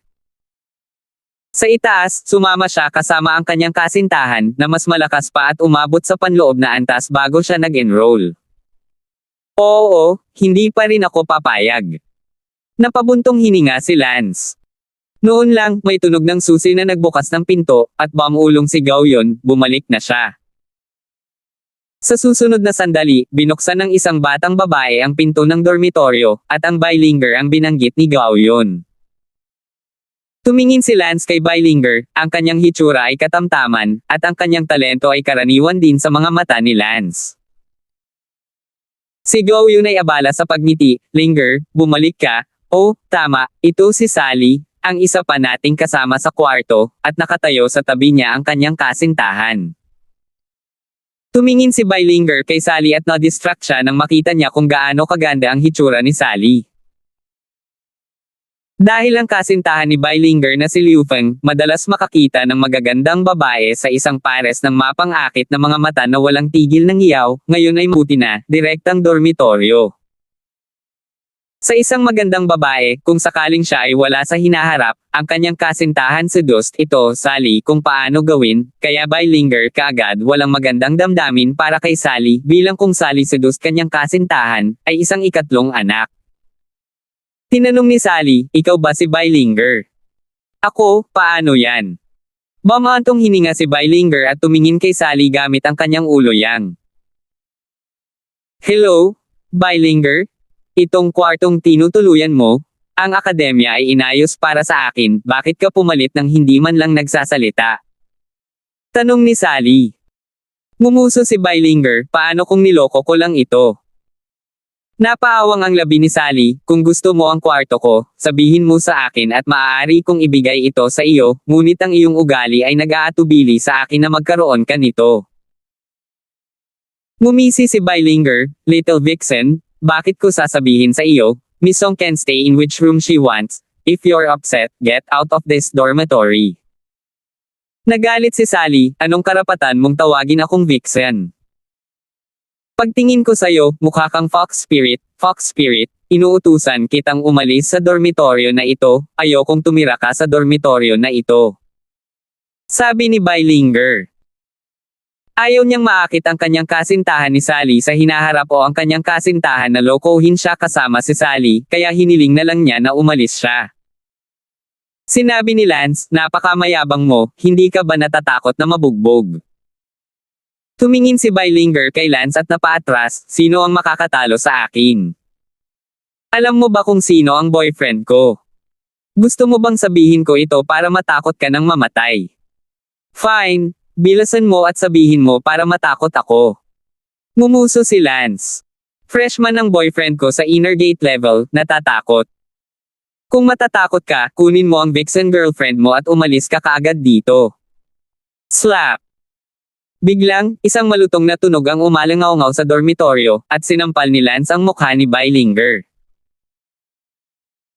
[SPEAKER 1] Sa itaas, sumama siya kasama ang kanyang kasintahan, na mas malakas pa at umabot sa panloob na antas bago siya nag-enroll. Oo, hindi pa rin ako papayag. Napabuntong hininga si Lance. Noon lang, may tunog ng susi na nagbukas ng pinto, at bumulong si Gao Yun, bumalik na siya. Sa susunod na sandali, binuksan ng isang batang babae ang pinto ng dormitoryo, at ang Bailinger ang binanggit ni Gao Yun. Tumingin si Lance kay Bailinger, ang kanyang hitsura ay katamtaman, at ang kanyang talento ay karaniwan din sa mga mata ni Lance. Si Gao Yun ay abala sa pagngiti, Linger, bumalik ka, oh, tama, ito si Sally, ang isa pa nating kasama sa kwarto, at nakatayo sa tabi niya ang kanyang kasintahan. Tumingin si Bailinger kay Sally at na-distract siya nang makita niya kung gaano kaganda ang hitsura ni Sally. Dahil ang kasintahan ni Bailinger na si Liu Feng, madalas makakita ng magagandang babae sa isang pares ng mapang-akit na mga mata na walang tigil ng hiyaw, ngayon ay muti na, direktang dormitoryo. Sa isang magandang babae, kung sakaling siya ay wala sa hinaharap, ang kanyang kasintahan seduced ito, Sally, kung paano gawin, kaya Bailinger kaagad walang magandang damdamin para kay Sally, bilang kung Sally seduced kanyang kasintahan, ay isang ikatlong anak. Tinanong ni Sally, ikaw ba si Bailinger? Ako, paano yan? Bumantong hininga si Bailinger at tumingin kay Sally gamit ang kanyang ulo yang. Hello, Bailinger? Itong kwartong tinutuluyan mo, ang akademya ay inayos para sa akin, bakit ka pumalit nang hindi man lang nagsasalita? Tanong ni Sally. Ngumuso si Bailinger, paano kung niloko ko lang ito? Napaawang ang labi ni Sally, kung gusto mo ang kwarto ko, sabihin mo sa akin at maaari kong ibigay ito sa iyo, ngunit ang iyong ugali ay nag-aatubili sa akin na magkaroon ka nito. Ngumisi si Bilinger, Little Vixen, bakit ko sasabihin sa iyo, Miss Song can stay in which room she wants, if you're upset, get out of this dormitory. Nagalit si Sally, anong karapatan mong tawagin akong Vixen? Pagtingin ko sa'yo, mukha kang fox spirit, inuutusan kitang umalis sa dormitoryo na ito, ayokong tumira ka sa dormitoryo na ito. Sabi ni Bilinger. Ayaw niyang maakit ang kanyang kasintahan ni Sally sa hinaharap o ang kanyang kasintahan na lokohin siya kasama si Sally, kaya hiniling na lang niya na umalis siya. Sinabi ni Lance, napakamayabang mo, hindi ka ba natatakot na mabugbog? Tumingin si Bilinger kay Lance at napaatras, sino ang makakatalo sa akin? Alam mo ba kung sino ang boyfriend ko? Gusto mo bang sabihin ko ito para matakot ka ng mamatay? Fine, bilasan mo at sabihin mo para matakot ako. Ngumuso si Lance. Freshman ang boyfriend ko sa inner gate level, natatakot. Kung matatakot ka, kunin mo ang Vixen girlfriend mo at umalis ka kaagad dito. Slap! Biglang, isang malutong na tunog ang umalangaw-ngaw sa dormitoryo, at sinampal ni Lance ang mukha ni Bilinger.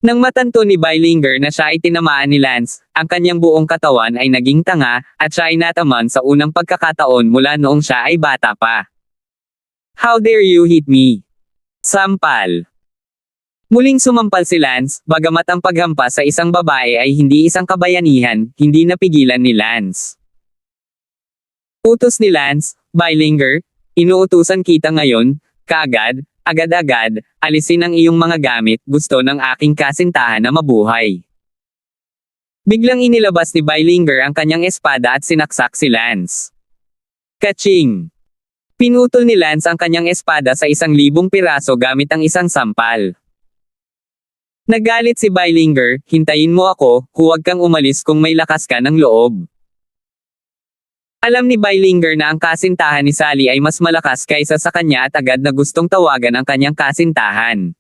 [SPEAKER 1] Nang matanto ni Bilinger na siya ay tinamaan ni Lance, ang kanyang buong katawan ay naging tanga, at siya ay nataman sa unang pagkakataon mula noong siya ay bata pa. How dare you hit me? Sampal. Muling sumampal si Lance, bagamat ang paghampas sa isang babae ay hindi isang kabayanihan, hindi napigilan ni Lance. Utos ni Lance, Bilinger, inuutusan kita ngayon, kaagad, agad-agad, alisin ang iyong mga gamit, gusto ng aking kasintahan na mabuhay. Biglang inilabas ni Bilinger ang kanyang espada at sinaksak si Lance. Kaching! Pinutol ni Lance ang kanyang espada sa 1,000 piraso gamit ang isang sampal. Nagalit si Bilinger, hintayin mo ako, huwag kang umalis kung may lakas ka ng loob. Alam ni Bilinger na ang kasintahan ni Sally ay mas malakas kaysa sa kanya at agad na gustong tawagan ang kanyang kasintahan.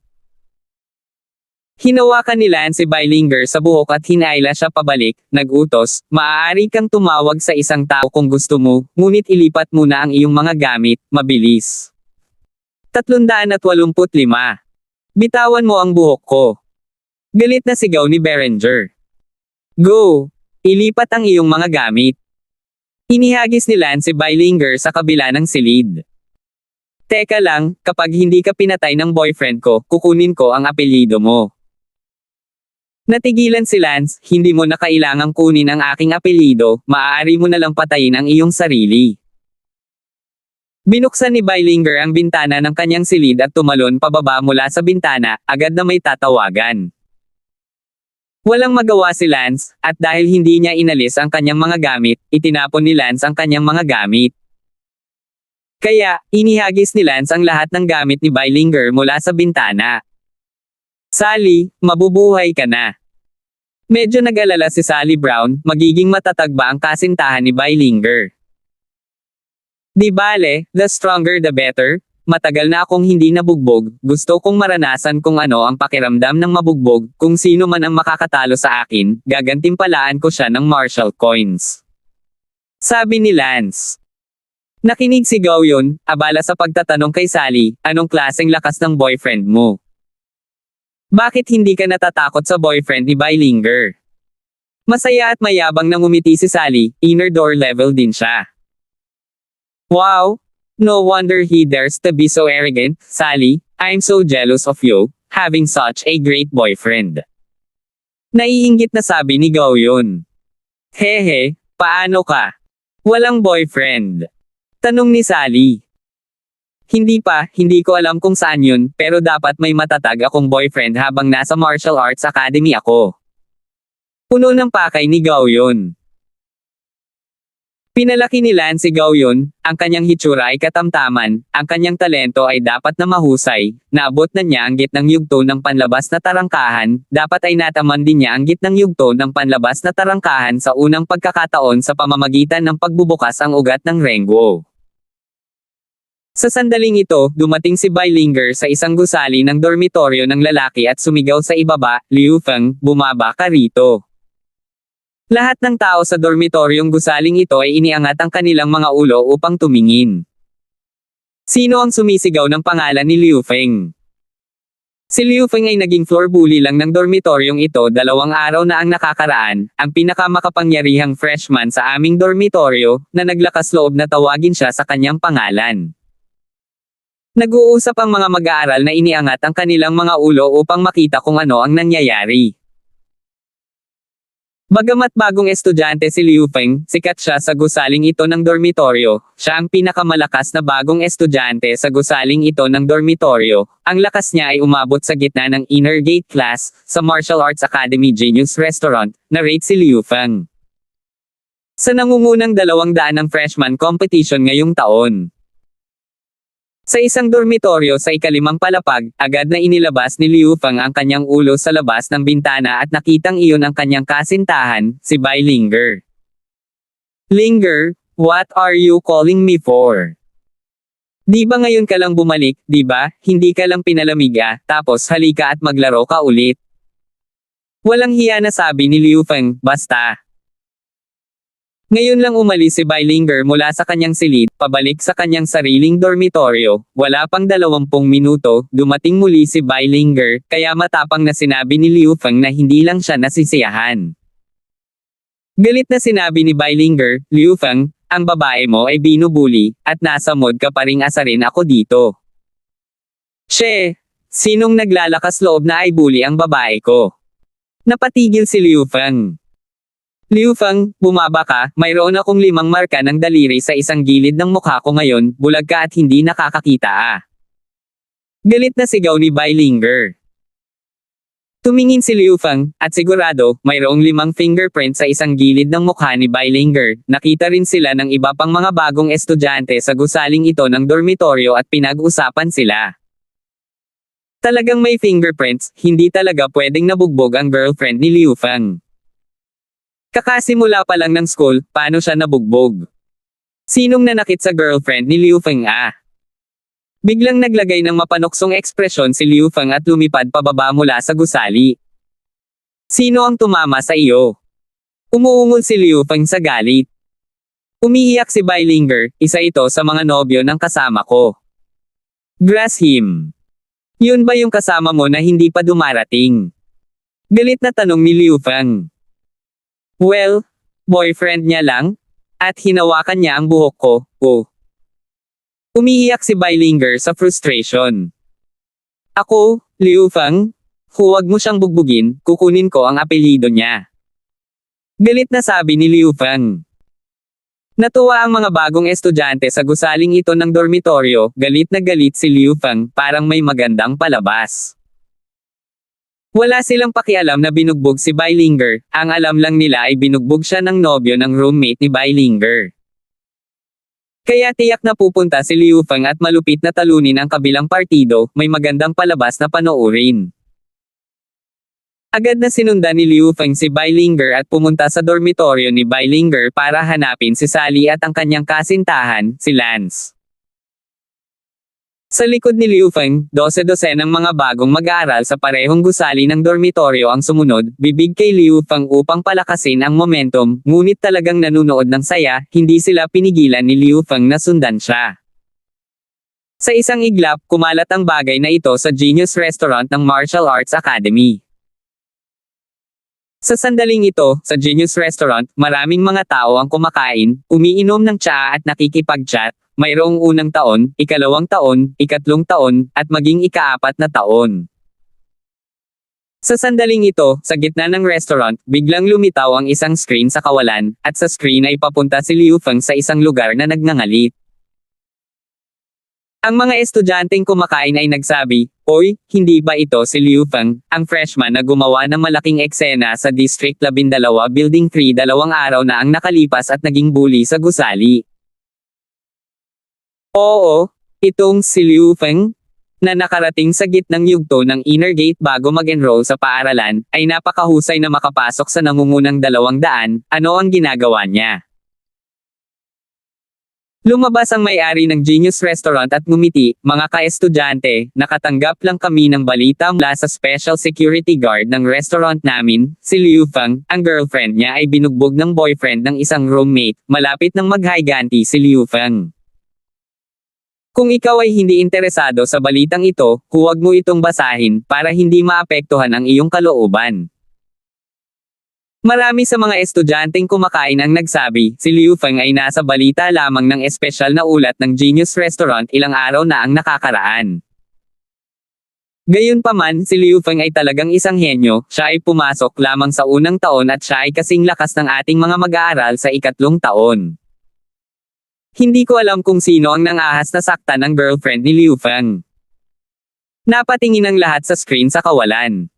[SPEAKER 1] Hinawakan ni Lance si Bilinger sa buhok at hinayla siya pabalik, nag-utos, maaari kang tumawag sa isang tao kung gusto mo, ngunit ilipat muna ang iyong mga gamit, mabilis. 385. Bitawan mo ang buhok ko. Galit na sigaw ni Berenger. Go! Ilipat ang iyong mga gamit. Inihagis ni Lance si Bilinger sa kabila ng silid. Teka lang, kapag hindi ka pinatay ng boyfriend ko, kukunin ko ang apelyido mo. Natigilan si Lance, hindi mo na kailangang kunin ang aking apelyido, maaari mo na lang patayin ang iyong sarili. Binuksan ni Bilinger ang bintana ng kanyang silid at tumalon pababa mula sa bintana, agad na may tatawagan. Walang magawa si Lance, at dahil hindi niya inalis ang kanyang mga gamit, itinapon ni Lance ang kanyang mga gamit. Kaya, inihagis ni Lance ang lahat ng gamit ni Bilinger mula sa bintana. Sally, mabubuhay ka na. Medyo nag-alala si Sally Brown, magiging matatag ba ang kasintahan ni Bilinger? Di bale, the stronger the better. Matagal na akong hindi nabugbog, gusto kong maranasan kung ano ang pakiramdam ng mabugbog, kung sino man ang makakatalo sa akin, gagantimpalaan ko siya ng Marshall coins. Sabi ni Lance. Nakinig si Gao-yun, abala sa pagtatanong kay Sally, anong klaseng lakas ng boyfriend mo? Bakit hindi ka natatakot sa boyfriend ni Bilinger? Masaya at mayabang nang umiti si Sally, inner door level din siya. Wow! No wonder he dares to be so arrogant, Sally, I'm so jealous of you, having such a great boyfriend. Naiinggit na sabi ni Gao-yun. Hehe, paano ka? Walang boyfriend? Tanong ni Sally. Hindi ko alam kung saan yun, pero dapat may matatag akong boyfriend habang nasa martial arts academy ako. Puno ng pakay ni Gao-yun. Pinalaki ni Lance si Gao-yun, ang kanyang hitsura ay katamtaman, ang kanyang talento ay dapat na mahusay, naabot na niya ang gitnang yugto ng panlabas na tarangkahan, dapat ay nataman din niya ang gitnang yugto ng panlabas na tarangkahan sa unang pagkakataon sa pamamagitan ng pagbubukas ang ugat ng Renguo. Sa sandaling ito, dumating si Beilinger sa isang gusali ng dormitoryo ng lalaki at sumigaw sa ibaba, "Liu Feng, bumaba ka rito." Lahat ng tao sa dormitoryong gusaling ito ay iniangat ang kanilang mga ulo upang tumingin. Sino ang sumisigaw ng pangalan ni Liu Feng? Si Liu Feng ay naging floor bully lang ng dormitoryong ito 2 araw na ang nakakaraan, ang pinakamakapangyarihang freshman sa aming dormitoryo, na naglakas loob na tawagin siya sa kanyang pangalan. Nag-uusap ang mga mag-aaral na iniangat ang kanilang mga ulo upang makita kung ano ang nangyayari. Bagamat bagong estudyante si Liu Feng, sikat siya sa gusaling ito ng dormitoryo. Siya ang pinakamalakas na bagong estudyante sa gusaling ito ng dormitoryo. Ang lakas niya ay umabot sa gitna ng inner gate class sa Martial Arts Academy Genius Restaurant, na rate si Liu Feng sa nangungunang 200 ng freshman competition ngayong taon. Sa isang dormitoryo sa ika-5 palapag, agad na inilabas ni Liu Feng ang kanyang ulo sa labas ng bintana at nakitang iyon ang kanyang kasintahan, si Beilinger. "Linger, what are you calling me for? Di ba ngayon ka lang bumalik, di ba? Hindi ka lang pinalamig tapos halika at maglaro ka ulit." Walang hiya na sabi ni Liu Feng, "Basta." Ngayon lang umalis si Beilinger mula sa kanyang silid, pabalik sa kanyang sariling dormitoryo. Wala pang 20 minuto, dumating muli si Beilinger, kaya matapang na sinabi ni Liu Feng na hindi lang siya nasisiyahan. Galit na sinabi ni Beilinger, "Liu Feng, ang babae mo ay binubuli, at nasa mood ka pa ring asarin ako dito." "She, sinong naglalakas loob na ay bully ang babae ko?" Napatigil si Liu Feng. "Liu Feng, bumaba ka, mayroon akong 5 marka ng daliri sa isang gilid ng mukha ko ngayon, bulag ka at hindi nakakakita Galit na sigaw ni Beilinger. Tumingin si Liu Feng, at sigurado, mayroong 5 fingerprint sa isang gilid ng mukha ni Beilinger. Nakita rin sila ng iba pang mga bagong estudyante sa gusaling ito ng dormitoryo at pinag-usapan sila. Talagang may fingerprints, hindi talaga pwedeng nabugbog ang girlfriend ni Liu Feng. Kakasimula pa lang ng school, paano siya nabugbog? Sinong nanakit sa girlfriend ni Liu Feng Biglang naglagay ng mapanuksong ekspresyon si Liu Feng at lumipad pababa mula sa gusali. "Sino ang tumama sa iyo?" Umuungol si Liu Feng sa galit. Umiiyak si Beilinger, "Isa ito sa mga nobyo ng kasama ko." "Grass him. Yun ba yung kasama mo na hindi pa dumarating?" Galit na tanong ni Liu Feng. "Well, boyfriend niya lang?" At hinawakan niya ang buhok ko, Umiiyak si Beilinger sa frustration. "Ako, Liu Feng? Huwag mo siyang bugbugin, kukunin ko ang apelyido niya." Galit na sabi ni Liu Feng. Natuwa ang mga bagong estudyante sa gusaling ito ng dormitoryo, galit na galit si Liu Feng, parang may magandang palabas. Wala silang pakialam na binugbog si Beilinger, ang alam lang nila ay binugbog siya ng nobyo ng roommate ni Beilinger. Kaya tiyak na pupunta si Liu Feng at malupit na talunin ang kabilang partido, may magandang palabas na panoorin. Agad na sinundan ni Liu Feng si Beilinger at pumunta sa dormitoryo ni Beilinger para hanapin si Sally at ang kanyang kasintahan, si Lance. Sa likod ni Liu Feng, 12 ng mga bagong mag-aaral sa parehong gusali ng dormitoryo ang sumunod, bibig kay Liu Feng upang palakasin ang momentum, ngunit talagang nanunood ng saya, hindi sila pinigilan ni Liu Feng na sundan siya. Sa isang iglap, kumalat ang bagay na ito sa Genius Restaurant ng Martial Arts Academy. Sa sandaling ito, sa Genius Restaurant, maraming mga tao ang kumakain, umiinom ng tsaa at nakikipag-chat. Mayroong unang taon, 2nd taon, 3rd taon, at maging 4th na taon. Sa sandaling ito, sa gitna ng restaurant, biglang lumitaw ang isang screen sa kawalan, at sa screen ay papunta si Liu Feng sa isang lugar na nagngangalit. Ang mga estudyanteng kumakain ay nagsabi, "Oy, hindi ba ito si Liu Feng, ang freshman na gumawa ng malaking eksena sa District 12 Building 3 2 araw na ang nakalipas at naging bully sa gusali?" Oo, itong si Liu Feng, na nakarating sa gitnang yugto ng inner gate bago mag-enroll sa paaralan, ay napakahusay na makapasok sa nangungunang 200, ano ang ginagawa niya? Lumabas ang may-ari ng Genius Restaurant at ngumiti, "Mga ka-estudyante, nakatanggap lang kami ng balita mula sa special security guard ng restaurant namin, si Liu Feng, ang girlfriend niya ay binugbog ng boyfriend ng isang roommate, malapit ng mag-higanti si Liu Feng. Kung ikaw ay hindi interesado sa balitang ito, huwag mo itong basahin, para hindi maapektuhan ang iyong kalooban." Marami sa mga estudyanteng kumakain ang nagsabi, si Liu Feng ay nasa balita lamang ng espesyal na ulat ng Genius Restaurant ilang araw na ang nakakaraan. Gayunpaman, si Liu Feng ay talagang isang henyo, siya ay pumasok lamang sa unang taon at siya ay kasing lakas ng ating mga mag-aaral sa ikatlong taon. Hindi ko alam kung sino ang nangahas na saktan ng girlfriend ni Liu Feng. Napatingin ang lahat sa screen sa kawalan.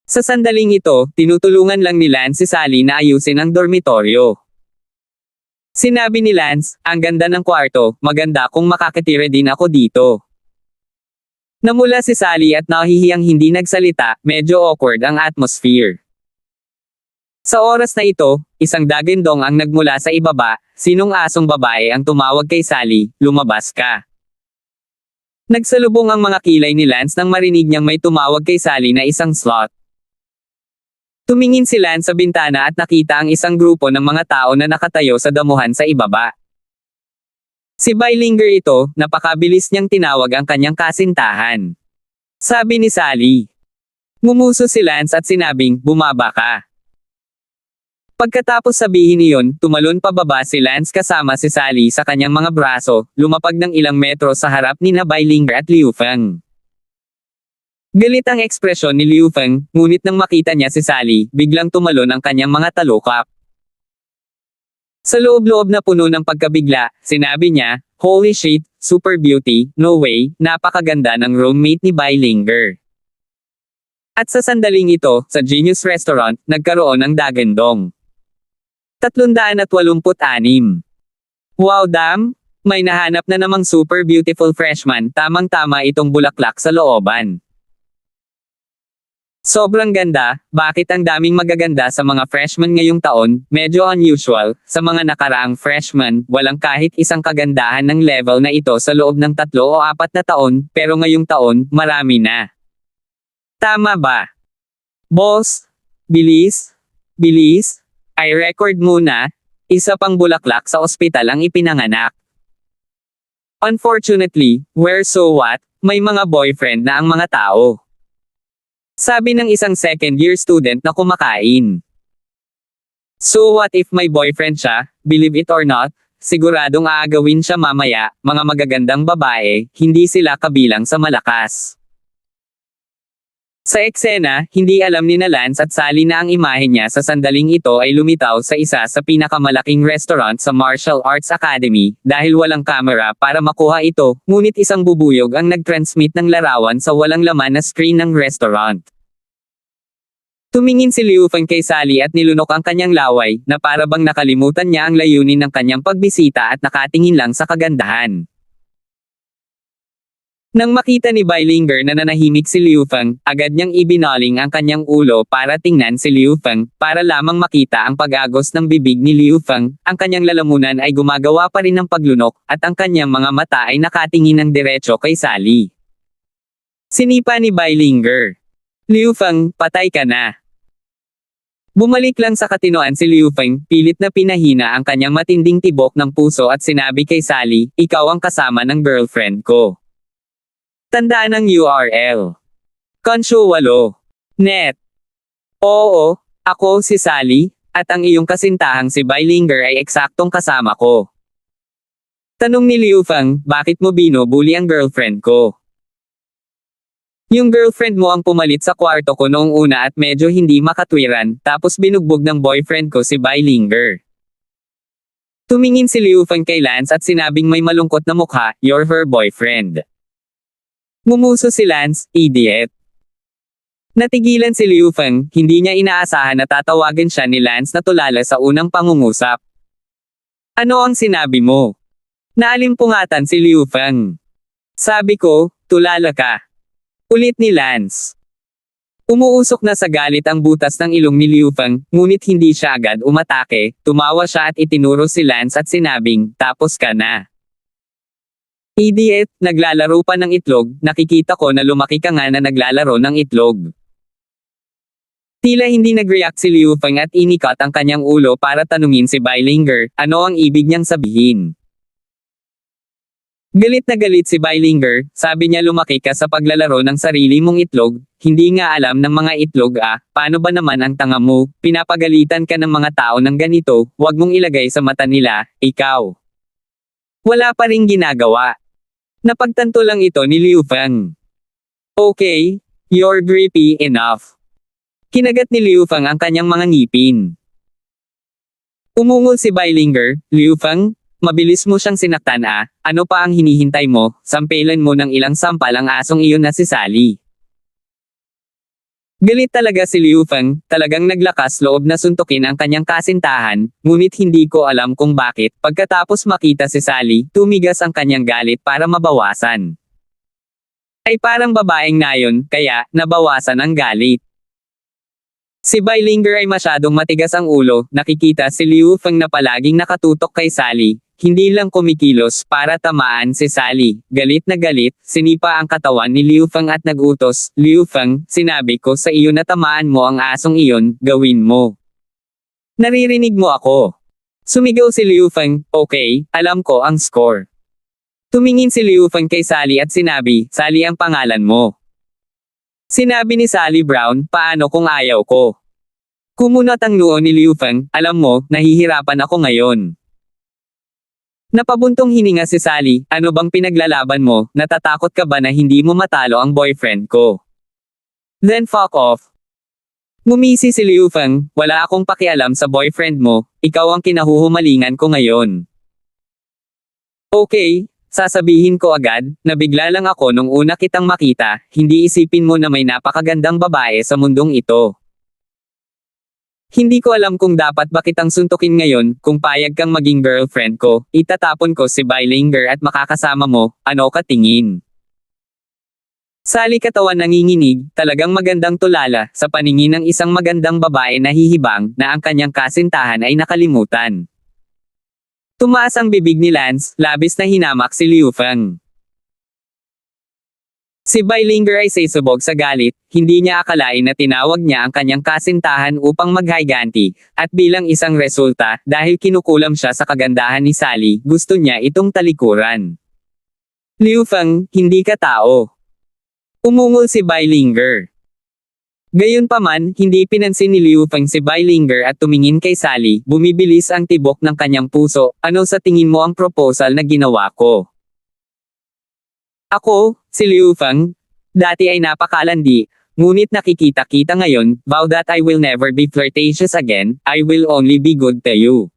[SPEAKER 1] Sa sandaling ito, tinutulungan lang ni Lance si Sally na ayusin ang dormitoryo. Sinabi ni Lance, "Ang ganda ng kwarto, maganda kung makakatira din ako dito." Namula si Sally at nahihiyang hindi nagsalita, medyo awkward ang atmosphere. Sa oras na ito, isang dagindong ang nagmula sa ibaba, "Sinong asong babae ang tumawag kay Sally, lumabas ka." Nagsalubong ang mga kilay ni Lance nang marinig niyang may tumawag kay Sally na isang slot. Tumingin si Lance sa bintana at nakita ang isang grupo ng mga tao na nakatayo sa damuhan sa ibaba. Si Bailinger ito, napakabilis niyang tinawag ang kanyang kasintahan. Sabi ni Sally. Ngumuso si Lance at sinabing, "Bumaba ka." Pagkatapos sabihin iyon, tumalon pababa si Lance kasama si Sally sa kanyang mga braso, lumapag ng ilang metro sa harap ni Bailinger at Liu Feng. Galit ang ekspresyon ni Liu Feng, ngunit nang makita niya si Sally, biglang tumalon ang kanyang mga talukap. Sa loob-loob na puno ng pagkabigla, sinabi niya, "Holy shit, super beauty, no way, napakaganda ng roommate ni Bailinger." At sa sandaling ito, sa Genius Restaurant, nagkaroon ng dagandong. 386. Wow damn! May nahanap na namang super beautiful freshman, tamang-tama itong bulaklak sa looban. Sobrang ganda, bakit ang daming magaganda sa mga freshmen ngayong taon, medyo unusual, sa mga nakaraang freshmen, walang kahit isang kagandahan ng level na ito sa loob ng 3 o 4 na taon, pero ngayong taon, marami na. Tama ba? Boss? Bilis? Bilis? Ay record muna, isa pang bulaklak sa ospital ang ipinanganak. Unfortunately, where so what, may mga boyfriend na ang mga tao. Sabi ng isang second-year student na kumakain. So what if may boyfriend siya, believe it or not, siguradong aagawin siya mamaya, mga magagandang babae, hindi sila kabilang sa malakas. Sa eksena, hindi alam ni Lance at Sally na ang imahe niya sa sandaling ito ay lumitaw sa isa sa pinakamalaking restaurant sa Martial Arts Academy, dahil walang camera para makuha ito, ngunit isang bubuyog ang nag-transmit ng larawan sa walang laman na screen ng restaurant. Tumingin si Liu Feng kay Sally at nilunok ang kanyang laway, na para bang nakalimutan niya ang layunin ng kanyang pagbisita at nakatingin lang sa kagandahan. Nang makita ni Bailinger na nanahimik si Liu Feng, agad niyang ibinaling ang kanyang ulo para tingnan si Liu Feng, para lamang makita ang pag-agos ng bibig ni Liu Feng, ang kanyang lalamunan ay gumagawa pa rin ng paglunok, at ang kanyang mga mata ay nakatingin ng diretso kay Sally. Sinipa ni Bailinger. Liu Feng, patay ka na. Bumalik lang sa katinoan si Liu Feng, pilit na pinahina ang kanyang matinding tibok ng puso at sinabi kay Sally, "Ikaw ang kasama ng girlfriend ko." Tandaan ang URL. Konsyo 8. Net. Oo, ako si Sally, at ang iyong kasintahang si Bailinger ay eksaktong kasama ko. Tanong ni Liu Feng, "Bakit mo binubuli ang girlfriend ko?" Yung girlfriend mo ang pumalit sa kwarto ko noong una at medyo hindi makatwiran, tapos binugbog ng boyfriend ko si Bailinger. Tumingin si Liu Feng kay Lance at sinabing may malungkot na mukha, "You're her boyfriend." Ngumuso si Lance, "Idiot." Natigilan si Liu Feng, hindi niya inaasahan na tatawagan siya ni Lance na tulala sa unang pangungusap. "Ano ang sinabi mo?" Naalimpungatan si Liu Feng. "Sabi ko, tulala ka." Ulit ni Lance. Umuusok na sa galit ang butas ng ilong ni Liu Feng, ngunit hindi siya agad umatake, tumawa siya at itinuro si Lance at sinabing, tapos ka na. Idiot, naglalaro pa ng itlog, nakikita ko na lumaki ka nga na naglalaro ng itlog. Tila hindi nag-react si Liu Feng at inikat ang kanyang ulo para tanungin si Beilinger, ano ang ibig niyang sabihin. Galit na galit si Beilinger, sabi niya lumaki ka sa paglalaro ng sarili mong itlog, hindi nga alam ng mga itlog paano ba naman ang tanga mo, pinapagalitan ka ng mga tao ng ganito, wag mong ilagay sa mata nila, ikaw. Wala pa ring ginagawa. Napagtanto lang ito ni Liu Feng. Okay, you're creepy enough. Kinagat ni Liu Feng ang kanyang mga ngipin. Umungol si Beilinger, Liu Feng, mabilis mo siyang sinaktan ano pa ang hinihintay mo, sampelan mo ng ilang sampal ang asong iyon na si Sally. Galit talaga si Liu Feng, talagang naglakas loob na suntukin ang kanyang kasintahan, ngunit hindi ko alam kung bakit, pagkatapos makita si Sally, tumigas ang kanyang galit para mabawasan. Ay parang babaeng nayon, kaya, nabawasan ang galit. Si Beilinger ay masyadong matigas ang ulo, nakikita si Liu Feng na palaging nakatutok kay Sally, hindi lang kumikilos para tamaan si Sally. Galit na galit, sinipa ang katawan ni Liu Feng at nagutos, Liu Feng, sinabi ko sa iyo na tamaan mo ang asong iyon, gawin mo. Naririnig mo ako. Sumigaw si Liu Feng, okay, alam ko ang score. Tumingin si Liu Feng kay Sally at sinabi, Sally ang pangalan mo. Sinabi ni Sally Brown, paano kung ayaw ko? Kumunat ang noo ni Liu Feng, alam mo, nahihirapan ako ngayon. Napabuntong hininga si Sally, ano bang pinaglalaban mo, natatakot ka ba na hindi mo matalo ang boyfriend ko? Then fuck off. Ngumisi si Liu Feng, wala akong pakialam sa boyfriend mo, ikaw ang kinahuhumalingan ko ngayon. Okay, sasabihin ko agad, nabigla lang ako nung una kitang makita, hindi isipin mo na may napakagandang babae sa mundong ito. Hindi ko alam kung dapat ba kitang suntukin ngayon, kung payag kang maging girlfriend ko, itatapon ko si Beilinger at makakasama mo, ano ka tingin? Sally katawan nanginginig, talagang magandang tulala, sa paningin ng isang magandang babae na hihibang, na ang kanyang kasintahan ay nakalimutan. Tumaas ang bibig ni Lance, labis na hinamak si Liu Feng. Si Beilinger ay sisubog sa galit, hindi niya akalain na tinawag niya ang kanyang kasintahan upang maghayganti, at bilang isang resulta, dahil kinukulam siya sa kagandahan ni Sally, gusto niya itong talikuran. Liu Feng, hindi ka tao. Umungol si Beilinger. Gayunpaman, hindi pinansin ni Liu Feng si Beilinger at tumingin kay Sally, bumibilis ang tibok ng kanyang puso, ano sa tingin mo ang proposal na ginawa ko? Ako, si Liu Feng, dati ay napakalandi, ngunit nakikita-kita ngayon, vow that I will never be flirtatious again, I will only be good to you.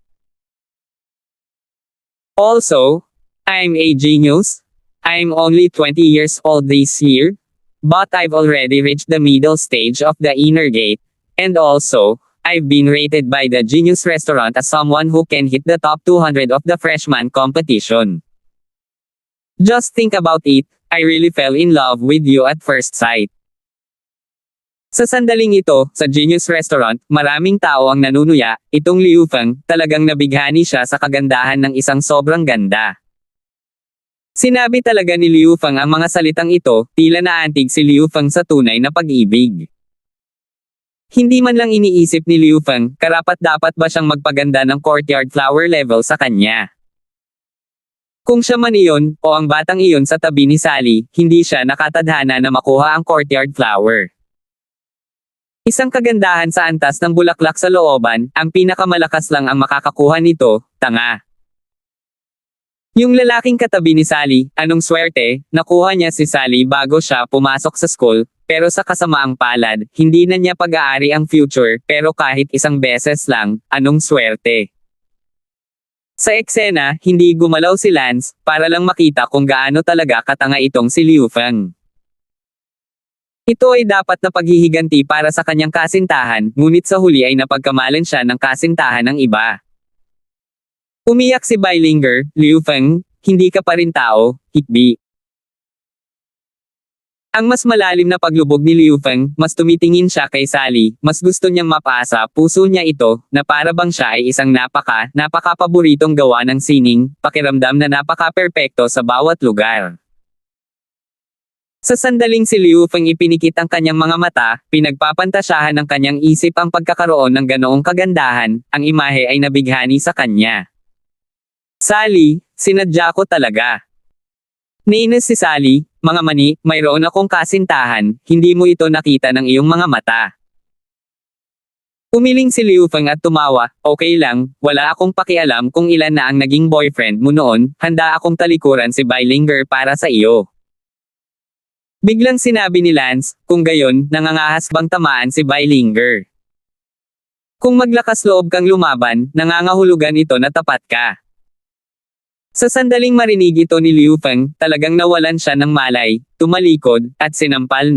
[SPEAKER 1] Also, I'm a genius. I'm only 20 years old this year, but I've already reached the middle stage of the inner gate, and also, I've been rated by the Genius Restaurant as someone who can hit the top 200 of the freshman competition. Just think about it, I really fell in love with you at first sight. Sa sandaling ito, sa Genius Restaurant, maraming tao ang nanunuya, itong Liu Feng, talagang nabighani siya sa kagandahan ng isang sobrang ganda. Sinabi talaga ni Liu Feng ang mga salitang ito, tila naantig si Liu Feng sa tunay na pag-ibig. Hindi man lang iniisip ni Liu Feng, karapat-dapat ba siyang magpaganda ng courtyard flower level sa kanya. Kung siya man iyon, o ang batang iyon sa tabi ni Sally, hindi siya nakatadhana na makuha ang courtyard flower. Isang kagandahan sa antas ng bulaklak sa looban, ang pinakamalakas lang ang makakakuha nito, tanga. Yung lalaking katabi ni Sally, anong swerte, nakuha niya si Sally bago siya pumasok sa school, pero sa kasamaang palad, hindi na niya pag-aari ang future, pero kahit isang beses lang, anong swerte. Sa eksena, hindi gumalaw si Lance, para lang makita kung gaano talaga katanga itong si Liu Feng. Ito ay dapat na paghihiganti para sa kanyang kasintahan, ngunit sa huli ay napagkamalan siya ng kasintahan ng iba. Umiyak si Beilinger, Liu Feng, hindi ka pa rin tao, hikbi. Ang mas malalim na paglubog ni Liu Feng, mas tumitingin siya kay Sally, mas gusto niyang mapasa puso niya ito, na para bang siya ay isang napaka-paboritong gawa ng sining, pakiramdam na napaka-perpekto sa bawat lugar. Sa sandaling si Liu Feng ipinikit ang kanyang mga mata, pinagpapantasyahan ng kanyang isip ang pagkakaroon ng ganoong kagandahan, ang imahe ay nabighani sa kanya. Sally, sinadya ko talaga. Nainis si Sally, mga mani, mayroon akong kasintahan, hindi mo ito nakita ng iyong mga mata. Umiling si Liu Feng at tumawa, okay lang, wala akong pakialam kung ilan na ang naging boyfriend mo noon, handa akong talikuran si Beilinger para sa iyo. Biglang sinabi ni Lance, kung gayon, nangangahas bang tamaan si Beilinger? Kung maglakas loob kang lumaban, nangangahulugan ito na tapat ka. Sa sandaling marinig ito ni Liu Feng, talagang nawalan siya ng malay, tumalikod, at sinampal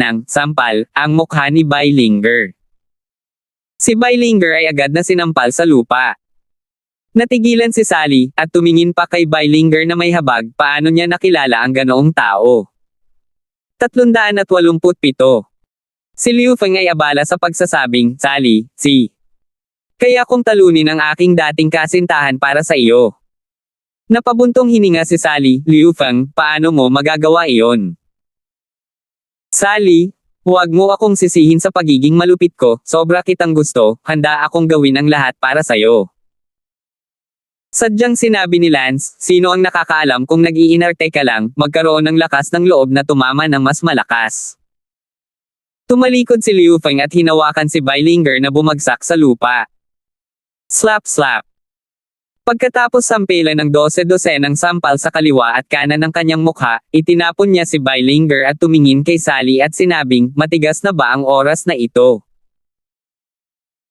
[SPEAKER 1] ang mukha ni Beilinger. Si Beilinger ay agad na sinampal sa lupa. Natigilan si Sally, at tumingin pa kay Beilinger na may habag, paano niya nakilala ang ganoong tao. 387. Si Liu Feng ay abala sa pagsasabing, Sally, kaya kong talunin ang aking dating kasintahan para sa iyo. Napabuntong hininga si Sally, Liu Feng, paano mo magagawa iyon? Sally, huwag mo akong sisihin sa pagiging malupit ko, sobra kitang gusto, handa akong gawin ang lahat para sa'yo. Sadyang sinabi ni Lance, sino ang nakakaalam kung nag-iinarte ka lang, magkaroon ng lakas ng loob na tumama ng mas malakas. Tumalikod si Liu Feng at hinawakan si Beilinger na bumagsak sa lupa. Slap slap. Pagkatapos sampilan ng 12 ng sampal sa kaliwa at kanan ng kanyang mukha, itinapon niya si Beilinger at tumingin kay Sally at sinabing, matigas na ba ang oras na ito?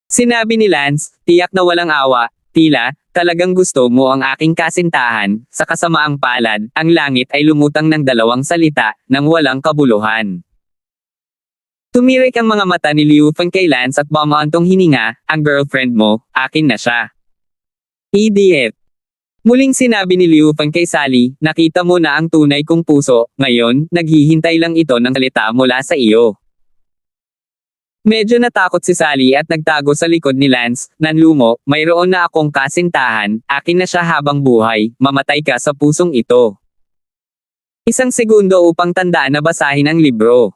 [SPEAKER 1] Sinabi ni Lance, tiyak na walang awa, tila, talagang gusto mo ang aking kasintahan, sa kasamaang palad, ang langit ay lumutang ng dalawang salita, nang walang kabuluhan. Tumirik ang mga mata ni Liu Feng kay Lance at bumantong hininga, ang girlfriend mo, akin na siya. Idiot. Muling sinabi ni Liu Feng kay Sally, nakita mo na ang tunay kong puso, ngayon, naghihintay lang ito ng salita mula sa iyo. Medyo natakot si Sally at nagtago sa likod ni Lance, nanlumo, mayroon na akong kasintahan, akin na siya habang buhay, mamatay ka sa pusong ito. Isang segundo upang tandaan na basahin ang libro.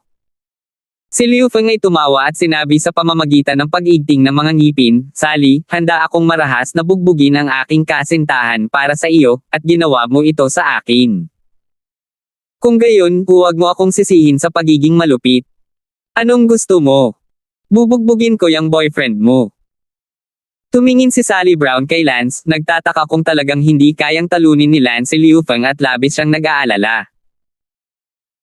[SPEAKER 1] Si Liu Feng ay tumawa at sinabi sa pamamagitan ng pag-igting ng mga ngipin, Sally, handa akong marahas na bugbugin ang aking kasintahan para sa iyo, at ginawa mo ito sa akin. Kung gayon, huwag mo akong sisihin sa pagiging malupit. Anong gusto mo? Bubugbugin ko yung boyfriend mo. Tumingin si Sally Brown kay Lance, nagtataka kung talagang hindi kayang talunin ni Lance si Liu Feng at labis siyang nag-aalala.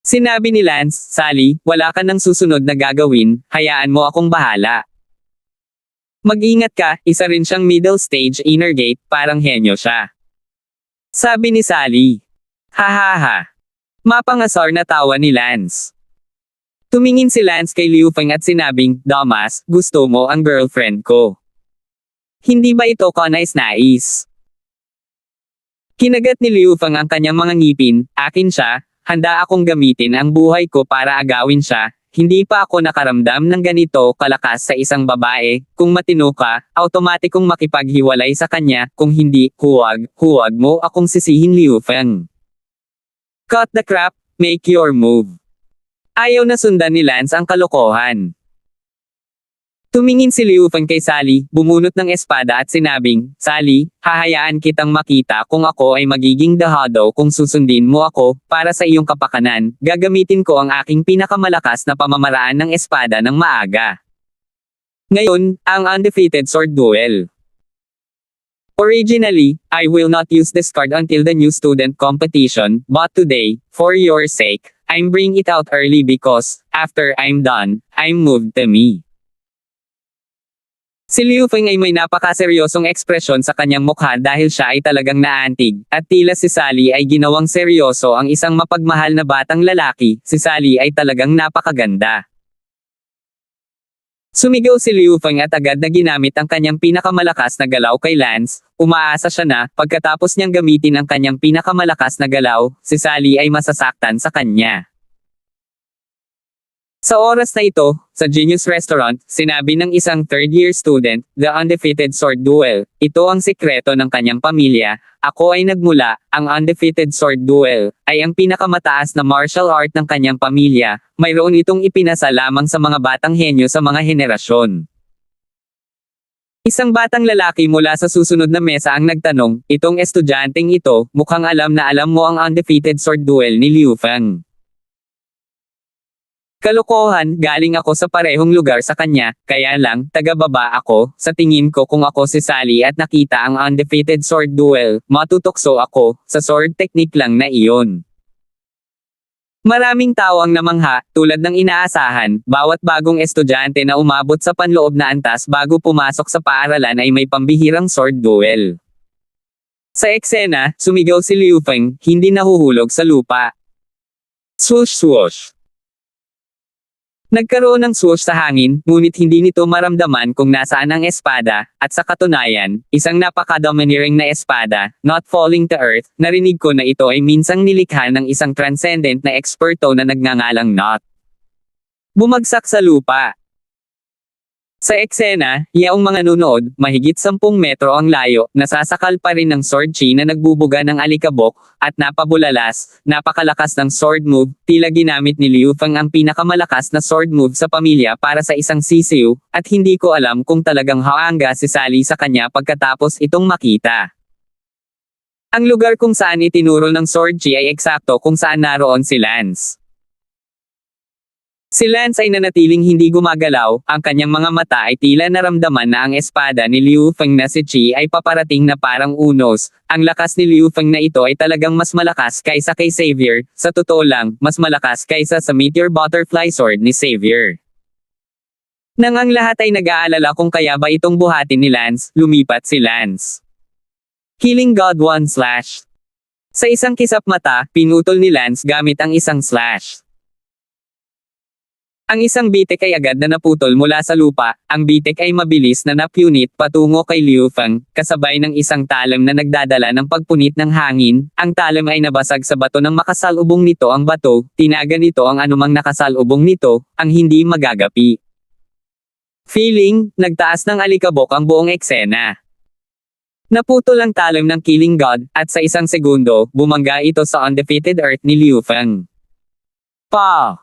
[SPEAKER 1] Sinabi ni Lance, Sally, wala ka nang susunod na gagawin, hayaan mo akong bahala. Mag-ingat ka, isa rin siyang middle stage inner gate, parang henyo siya. Sabi ni Sally. Hahaha. Mapangasar na tawa ni Lance. Tumingin si Lance kay Liu Feng at sinabing, Damas, gusto mo ang girlfriend ko. Hindi ba ito kanais-nais? Kinagat ni Liu Feng ang kanyang mga ngipin, akin siya, handa akong gamitin ang buhay ko para agawin siya, hindi pa ako nakaramdam ng ganito kalakas sa isang babae, kung matino ka, automatikong makipaghiwalay sa kanya, kung hindi, huwag mo akong sisihin Liu Feng. Cut the crap, make your move. Ayaw na sundan ni Lance ang kalokohan. Tumingin si Liu Feng kay Sally, bumunot ng espada at sinabing, Sally, hahayaan kitang makita kung ako ay magiging dahado kung susundin mo ako, para sa iyong kapakanan, gagamitin ko ang aking pinakamalakas na pamamaraan ng espada ng maaga. Ngayon, ang undefeated sword duel. Originally, I will not use this card until the new student competition, but today, for your sake, I'm bring it out early because, after I'm done, I'm moved to me. Si Liu Feng ay may napakaseryosong ekspresyon sa kanyang mukha dahil siya ay talagang naantig, at tila si Sally ay ginawang seryoso ang isang mapagmahal na batang lalaki, si Sally ay talagang napakaganda. Sumigaw si Liu Feng at agad na ginamit ang kanyang pinakamalakas na galaw kay Lance, umaasa siya na, pagkatapos niyang gamitin ang kanyang pinakamalakas na galaw, si Sally ay masasaktan sa kanya. Sa oras na ito, sa Genius Restaurant, sinabi ng isang third-year student, The Undefeated Sword Duel, ito ang sikreto ng kanyang pamilya, ako ay nagmula, ang Undefeated Sword Duel, ay ang pinakamataas na martial art ng kanyang pamilya, mayroon itong ipinasa lamang sa mga batang henyo sa mga henerasyon. Isang batang lalaki mula sa susunod na mesa ang nagtanong, itong estudyanteng ito, mukhang alam na alam mo ang Undefeated Sword Duel ni Liu Feng. Kalokohan, galing ako sa parehong lugar sa kanya, kaya lang, taga-baba ako, sa tingin ko kung ako si Sally at nakita ang Undefeated Sword Duel, matutokso ako, sa sword technique lang na iyon. Maraming tao ang namangha, tulad ng inaasahan, bawat bagong estudyante na umabot sa panloob na antas bago pumasok sa paaralan ay may pambihirang sword duel. Sa eksena, sumigaw si Liu Feng, hindi nahuhulog sa lupa. Swoosh swoosh. Nagkaroon ng swoosh sa hangin, ngunit hindi nito maramdaman kung nasaan ang espada, at sa katunayan, isang napaka-domineering na espada, not falling to earth, narinig ko na ito ay minsang nilikha ng isang transcendent na eksperto na nagngangalang Not. Bumagsak sa lupa. Sa eksena, yaong mga nunood, mahigit 10 metro ang layo, nasasakal pa rin ng sword chi na nagbubuga ng alikabok, at napabulalas, napakalakas ng sword move, tila ginamit ni Liu Feng ang pinakamalakas na sword move sa pamilya para sa isang sisiw, at hindi ko alam kung talagang haanga si Sally sa kanya pagkatapos itong makita. Ang lugar kung saan itinuro ng sword chi ay eksakto kung saan naroon si Lance. Si Lance ay nanatiling hindi gumagalaw, ang kanyang mga mata ay tila naramdaman na ang espada ni Liu Feng na si Chi ay paparating na parang unos. Ang lakas ni Liu Feng na ito ay talagang mas malakas kaysa kay Xavier, sa totoo lang, mas malakas kaysa sa Meteor Butterfly Sword ni Xavier. Nang ang lahat ay nag-aalala kung kaya ba itong buhatin ni Lance, lumipat si Lance. Killing God 1 slash. Sa isang kisap mata, pinutol ni Lance gamit ang isang slash. Ang isang bitek ay agad na naputol mula sa lupa, ang bitek ay mabilis na napunit patungo kay Liu Feng, kasabay ng isang talim na nagdadala ng pagpunit ng hangin, ang talim ay nabasag sa bato ng makasalubong nito ang bato, tinaga nito ang anumang nakasalubong nito, ang hindi magagapi. Feeling, nagtaas ng alikabok ang buong eksena. Naputol ang talim ng Killing God, at sa isang segundo, bumangga ito sa Undefeated Earth ni Liu Feng. Pa!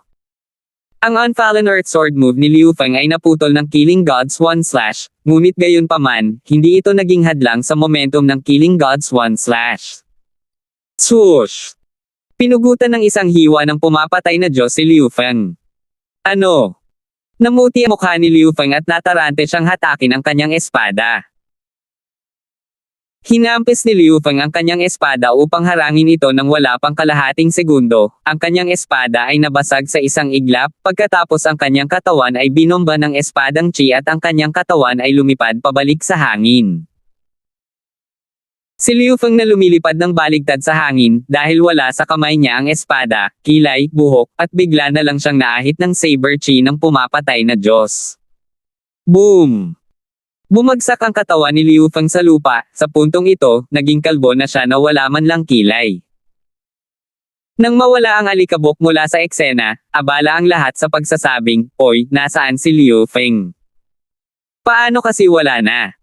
[SPEAKER 1] Ang Unfallen Earth Sword move ni Liu Feng ay naputol ng Killing Gods 1 slash, ngunit gayunpaman, hindi ito naging hadlang sa momentum ng Killing Gods 1 slash. Swoosh! Pinugutan ng isang hiwa ng pumapatay na Diyos si Liu Feng. Ano? Namuti ang mukha ni Liu Feng at natarante siyang hatakin ang kanyang espada. Hinampis ni Liu Feng ang kanyang espada upang harangin ito ng wala pang kalahating segundo, ang kanyang espada ay nabasag sa isang iglap, pagkatapos ang kanyang katawan ay binomba ng espadang chi at ang kanyang katawan ay lumipad pabalik sa hangin. Si Liu Feng na lumilipad ng baligtad sa hangin, dahil wala sa kamay niya ang espada, kilay, buhok, at bigla na lang siyang naahit ng saber chi ng pumapatay na Diyos. Boom! Bumagsak ang katawan ni Liu Feng sa lupa, sa puntong ito, naging kalbo na siya na wala man lang kilay. Nang mawala ang alikabok mula sa eksena, abala ang lahat sa pagsasabing, "Oy, nasaan si Liu Feng? Paano kasi wala na?"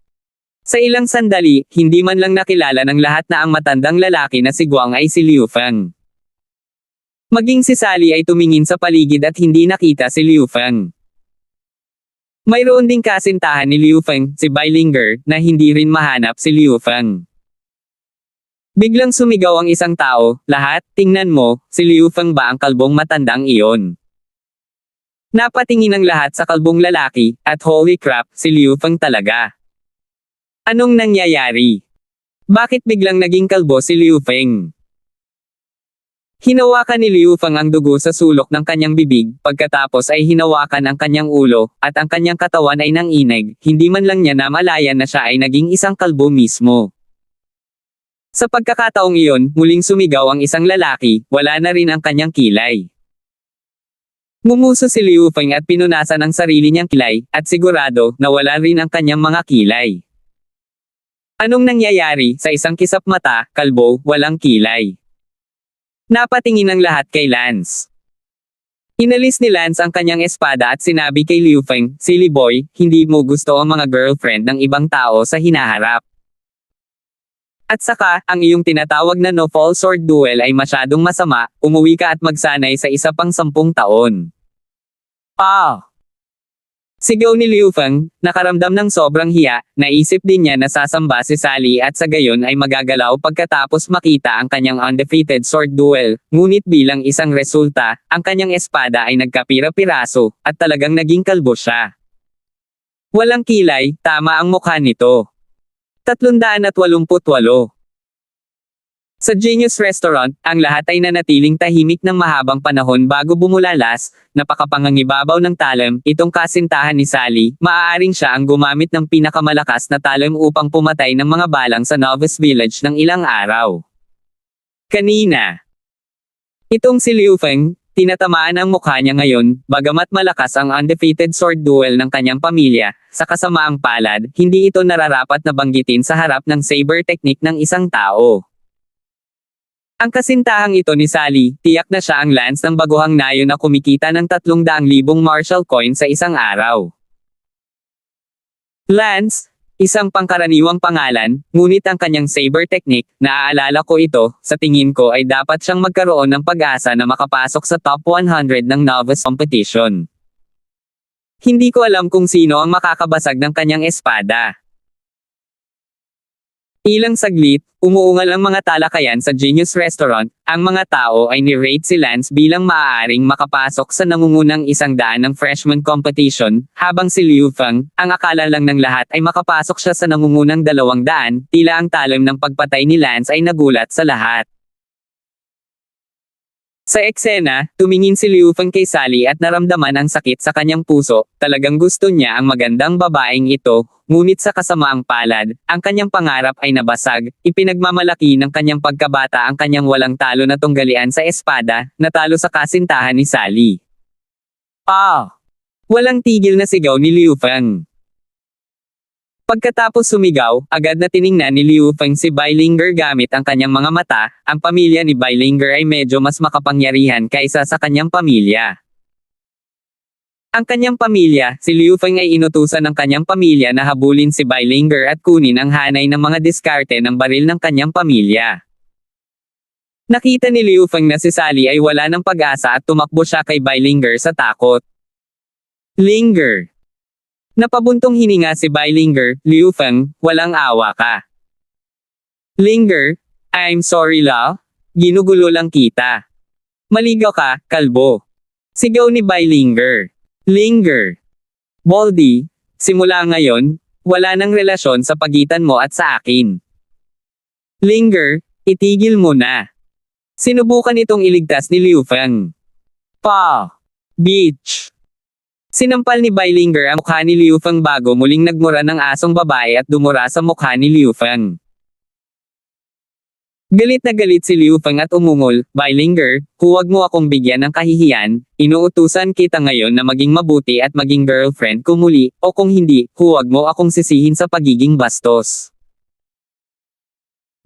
[SPEAKER 1] Sa ilang sandali, hindi man lang nakilala ng lahat na ang matandang lalaki na si Guang ay si Liu Feng. Maging si Sally ay tumingin sa paligid at hindi nakita si Liu Feng. Mayroon ding kasintahan ni Liu Feng, si Beilinger, na hindi rin mahanap si Liu Feng. Biglang sumigaw ang isang tao, "Lahat, tingnan mo, si Liu Feng ba ang kalbong matandang iyon?" Napatingin ang lahat sa kalbong lalaki, at holy crap, si Liu Feng talaga. Anong nangyayari? Bakit biglang naging kalbo si Liu Feng? Hinawakan ni Liu Feng ang dugo sa sulok ng kanyang bibig, pagkatapos ay hinawakan ang kanyang ulo, at ang kanyang katawan ay nanginig, hindi man lang niya namalayan na siya ay naging isang kalbo mismo. Sa pagkakataong iyon, muling sumigaw ang isang lalaki, wala na rin ang kanyang kilay. Ngumuso si Liu Feng at pinunasan ang sarili niyang kilay, at sigurado na wala rin ang kanyang mga kilay. Anong nangyayari? Sa isang kisap mata, kalbo, walang kilay. Napatingin ang lahat kay Lance. Inalis ni Lance ang kanyang espada at sinabi kay Liu Feng, "Silly boy, hindi mo gusto ang mga girlfriend ng ibang tao sa hinaharap. At saka, ang iyong tinatawag na no-fall sword duel ay masyadong masama, umuwi ka at magsanay sa isa pang 10 taon." Ah! Sigaw ni Liu Feng, nakaramdam ng sobrang hiya, naisip din niya na sasamba si Sally at sa gayon ay magagalaw pagkatapos makita ang kanyang undefeated sword duel, ngunit bilang isang resulta, ang kanyang espada ay nagkapira-piraso, at talagang naging kalbo siya. Walang kilay, tama ang mukha nito. 388. Sa Genius Restaurant, ang lahat ay nanatiling tahimik ng mahabang panahon bago bumulalas, napakapangangibabaw ng talem, itong kasintahan ni Sally, maaaring siya ang gumamit ng pinakamalakas na talem upang pumatay ng mga balang sa Novice Village ng ilang araw. Kanina. Itong si Liu Feng, tinatamaan ang mukha niya ngayon, bagamat malakas ang undefeated sword duel ng kanyang pamilya, sa kasamaang palad, hindi ito nararapat na banggitin sa harap ng saber technique ng isang tao. Ang kasintahang ito ni Sally, tiyak na siya ang Lance ng baguhang nayo na kumikita ng 300,000 martial coin sa isang araw. Lance, isang pangkaraniwang pangalan, ngunit ang kanyang saber technique, naaalala ko ito, sa tingin ko ay dapat siyang magkaroon ng pag-asa na makapasok sa top 100 ng novice competition. Hindi ko alam kung sino ang makakabasag ng kanyang espada. Ilang saglit, umuungal ang mga talakayan sa Genius Restaurant, ang mga tao ay ni-rate si Lance bilang maaaring makapasok sa nangungunang 100 ng freshman competition, habang si Liu Feng, ang akala lang ng lahat ay makapasok siya sa nangungunang 200, tila ang talem ng pagpatay ni Lance ay nagulat sa lahat. Sa eksena, tumingin si Liu Feng kay Sally at naramdaman ang sakit sa kanyang puso, talagang gusto niya ang magandang babaeng ito, ngunit sa kasamaang palad, ang kanyang pangarap ay nabasag, ipinagmamalaki ng kanyang pagkabata ang kanyang walang talo na tunggalian sa espada, natalo sa kasintahan ni Sally. Ah! Walang tigil na sigaw ni Liu Feng. Pagkatapos sumigaw, agad na tiningnan ni Liu Feng si Beilinger gamit ang kanyang mga mata, ang pamilya ni Beilinger ay medyo mas makapangyarihan kaysa sa kanyang pamilya. Ang kanyang pamilya, si Liu Feng ay inutusan ng kanyang pamilya na habulin si Beilinger at kunin ang hanay ng mga diskarte ng baril ng kanyang pamilya. Nakita ni Liu Feng na si Sally ay wala ng pag-asa at tumakbo siya kay Beilinger sa takot. Linger. Napabuntong hininga si Beilinger, "Liu Feng, walang awa ka." "Linger, I'm sorry la, ginugulo lang kita." "Maligaw ka, kalbo." Sigaw ni Beilinger. "Linger. Baldy, simula ngayon, wala nang relasyon sa pagitan mo at sa akin." "Linger, itigil mo na." Sinubukan itong iligtas ni Liu Feng. Bitch. Sinampal ni Beilinger ang mukha ni Liu Feng bago muling nagmura ng asong babae at dumura sa mukha ni Liu Feng. Galit na galit si Liu Feng at umungol, "Beilinger, huwag mo akong bigyan ng kahihiyan, inuutusan kita ngayon na maging mabuti at maging girlfriend ko muli, o kung hindi, huwag mo akong sisihin sa pagiging bastos."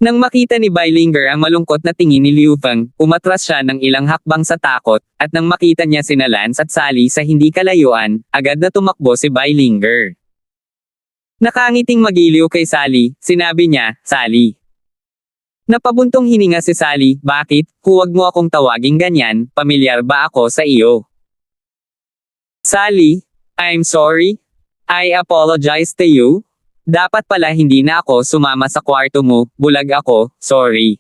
[SPEAKER 1] Nang makita ni Beilinger ang malungkot na tingin ni Liu Feng, umatras siya ng ilang hakbang sa takot, at nang makita niya sina Lance at Sally sa hindi kalayuan, agad na tumakbo si Beilinger. Nakangiting magiliw kay Sally, sinabi niya, "Sally." Napabuntong hininga si Sally, "Bakit? Huwag mo akong tawaging ganyan, pamilyar ba ako sa iyo?" "Sally, I'm sorry. I apologize to you. Dapat pala hindi na ako sumama sa kwarto mo, bulag ako, sorry."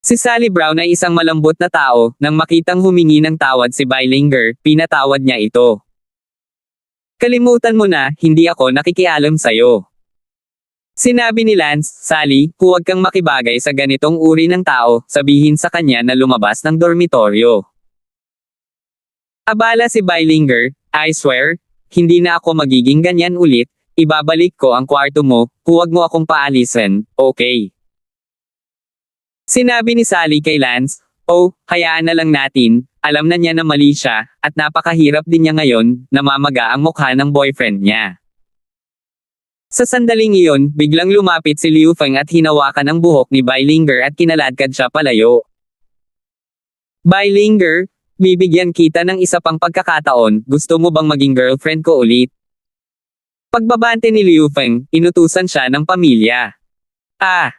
[SPEAKER 1] Si Sally Brown ay isang malambot na tao, nang makitang humingi ng tawad si Beilinger, pinatawad niya ito. "Kalimutan mo na, hindi ako nakikialam sa'yo." Sinabi ni Lance, "Sally, huwag kang makibagay sa ganitong uri ng tao, sabihin sa kanya na lumabas ng dormitoryo." Abala si Beilinger, "I swear, hindi na ako magiging ganyan ulit. Ibabalik ko ang kwarto mo, huwag mo akong paalisin, okay?" Sinabi ni Sally kay Lance, "Oh, hayaan na lang natin, alam na niya na mali siya, at napakahirap din niya ngayon, namamaga ang mukha ng boyfriend niya." Sa sandaling iyon, biglang lumapit si Liu Feng at hinawakan ang buhok ni Beilinger at kinaladkad siya palayo. "Beilinger, Bibigyan kita ng isa pang pagkakataon, gusto mo bang maging girlfriend ko ulit? Pagbabante ni Liu Feng, inutusan siya ng pamilya. Ah!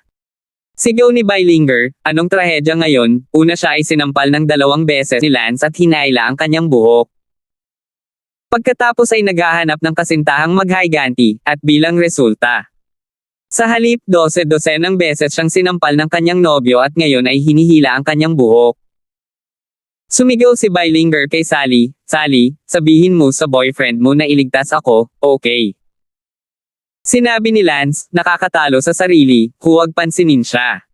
[SPEAKER 1] Sigaw ni Beilinger, anong trahedya ngayon? Una siya ay sinampal ng 2 beses ni Lance at hinaila ang kanyang buhok. Pagkatapos ay naghahanap ng kasintahang maghiganti, at bilang resulta. Sa halip 12 ng beses siyang sinampal ng kanyang nobyo at ngayon ay hinihila ang kanyang buhok. Sumigaw si Beilinger kay Sally, Sally, sabihin mo sa boyfriend mo na iligtas ako, okay? Sinabi ni Lance, nakakatalo sa sarili, huwag pansinin siya.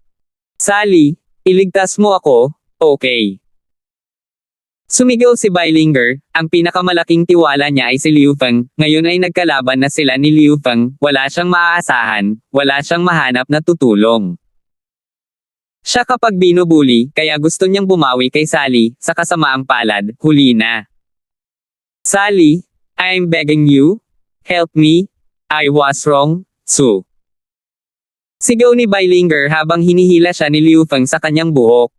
[SPEAKER 1] Sally, iligtas mo ako, okay? Sumigaw si Beilinger, ang pinakamalaking tiwala niya ay si Liu Feng, ngayon ay nagkalaban na sila ni Liu Feng, wala siyang maaasahan, wala siyang mahanap na tutulong. Siya kapag binubuli, kaya gusto niyang bumawi kay Sally, sa kasamaang palad, huli na. Sally, I'm begging you, help me, I was wrong, Su. Sigaw ni Beilinger habang hinihila siya ni Liu Feng sa kanyang buhok.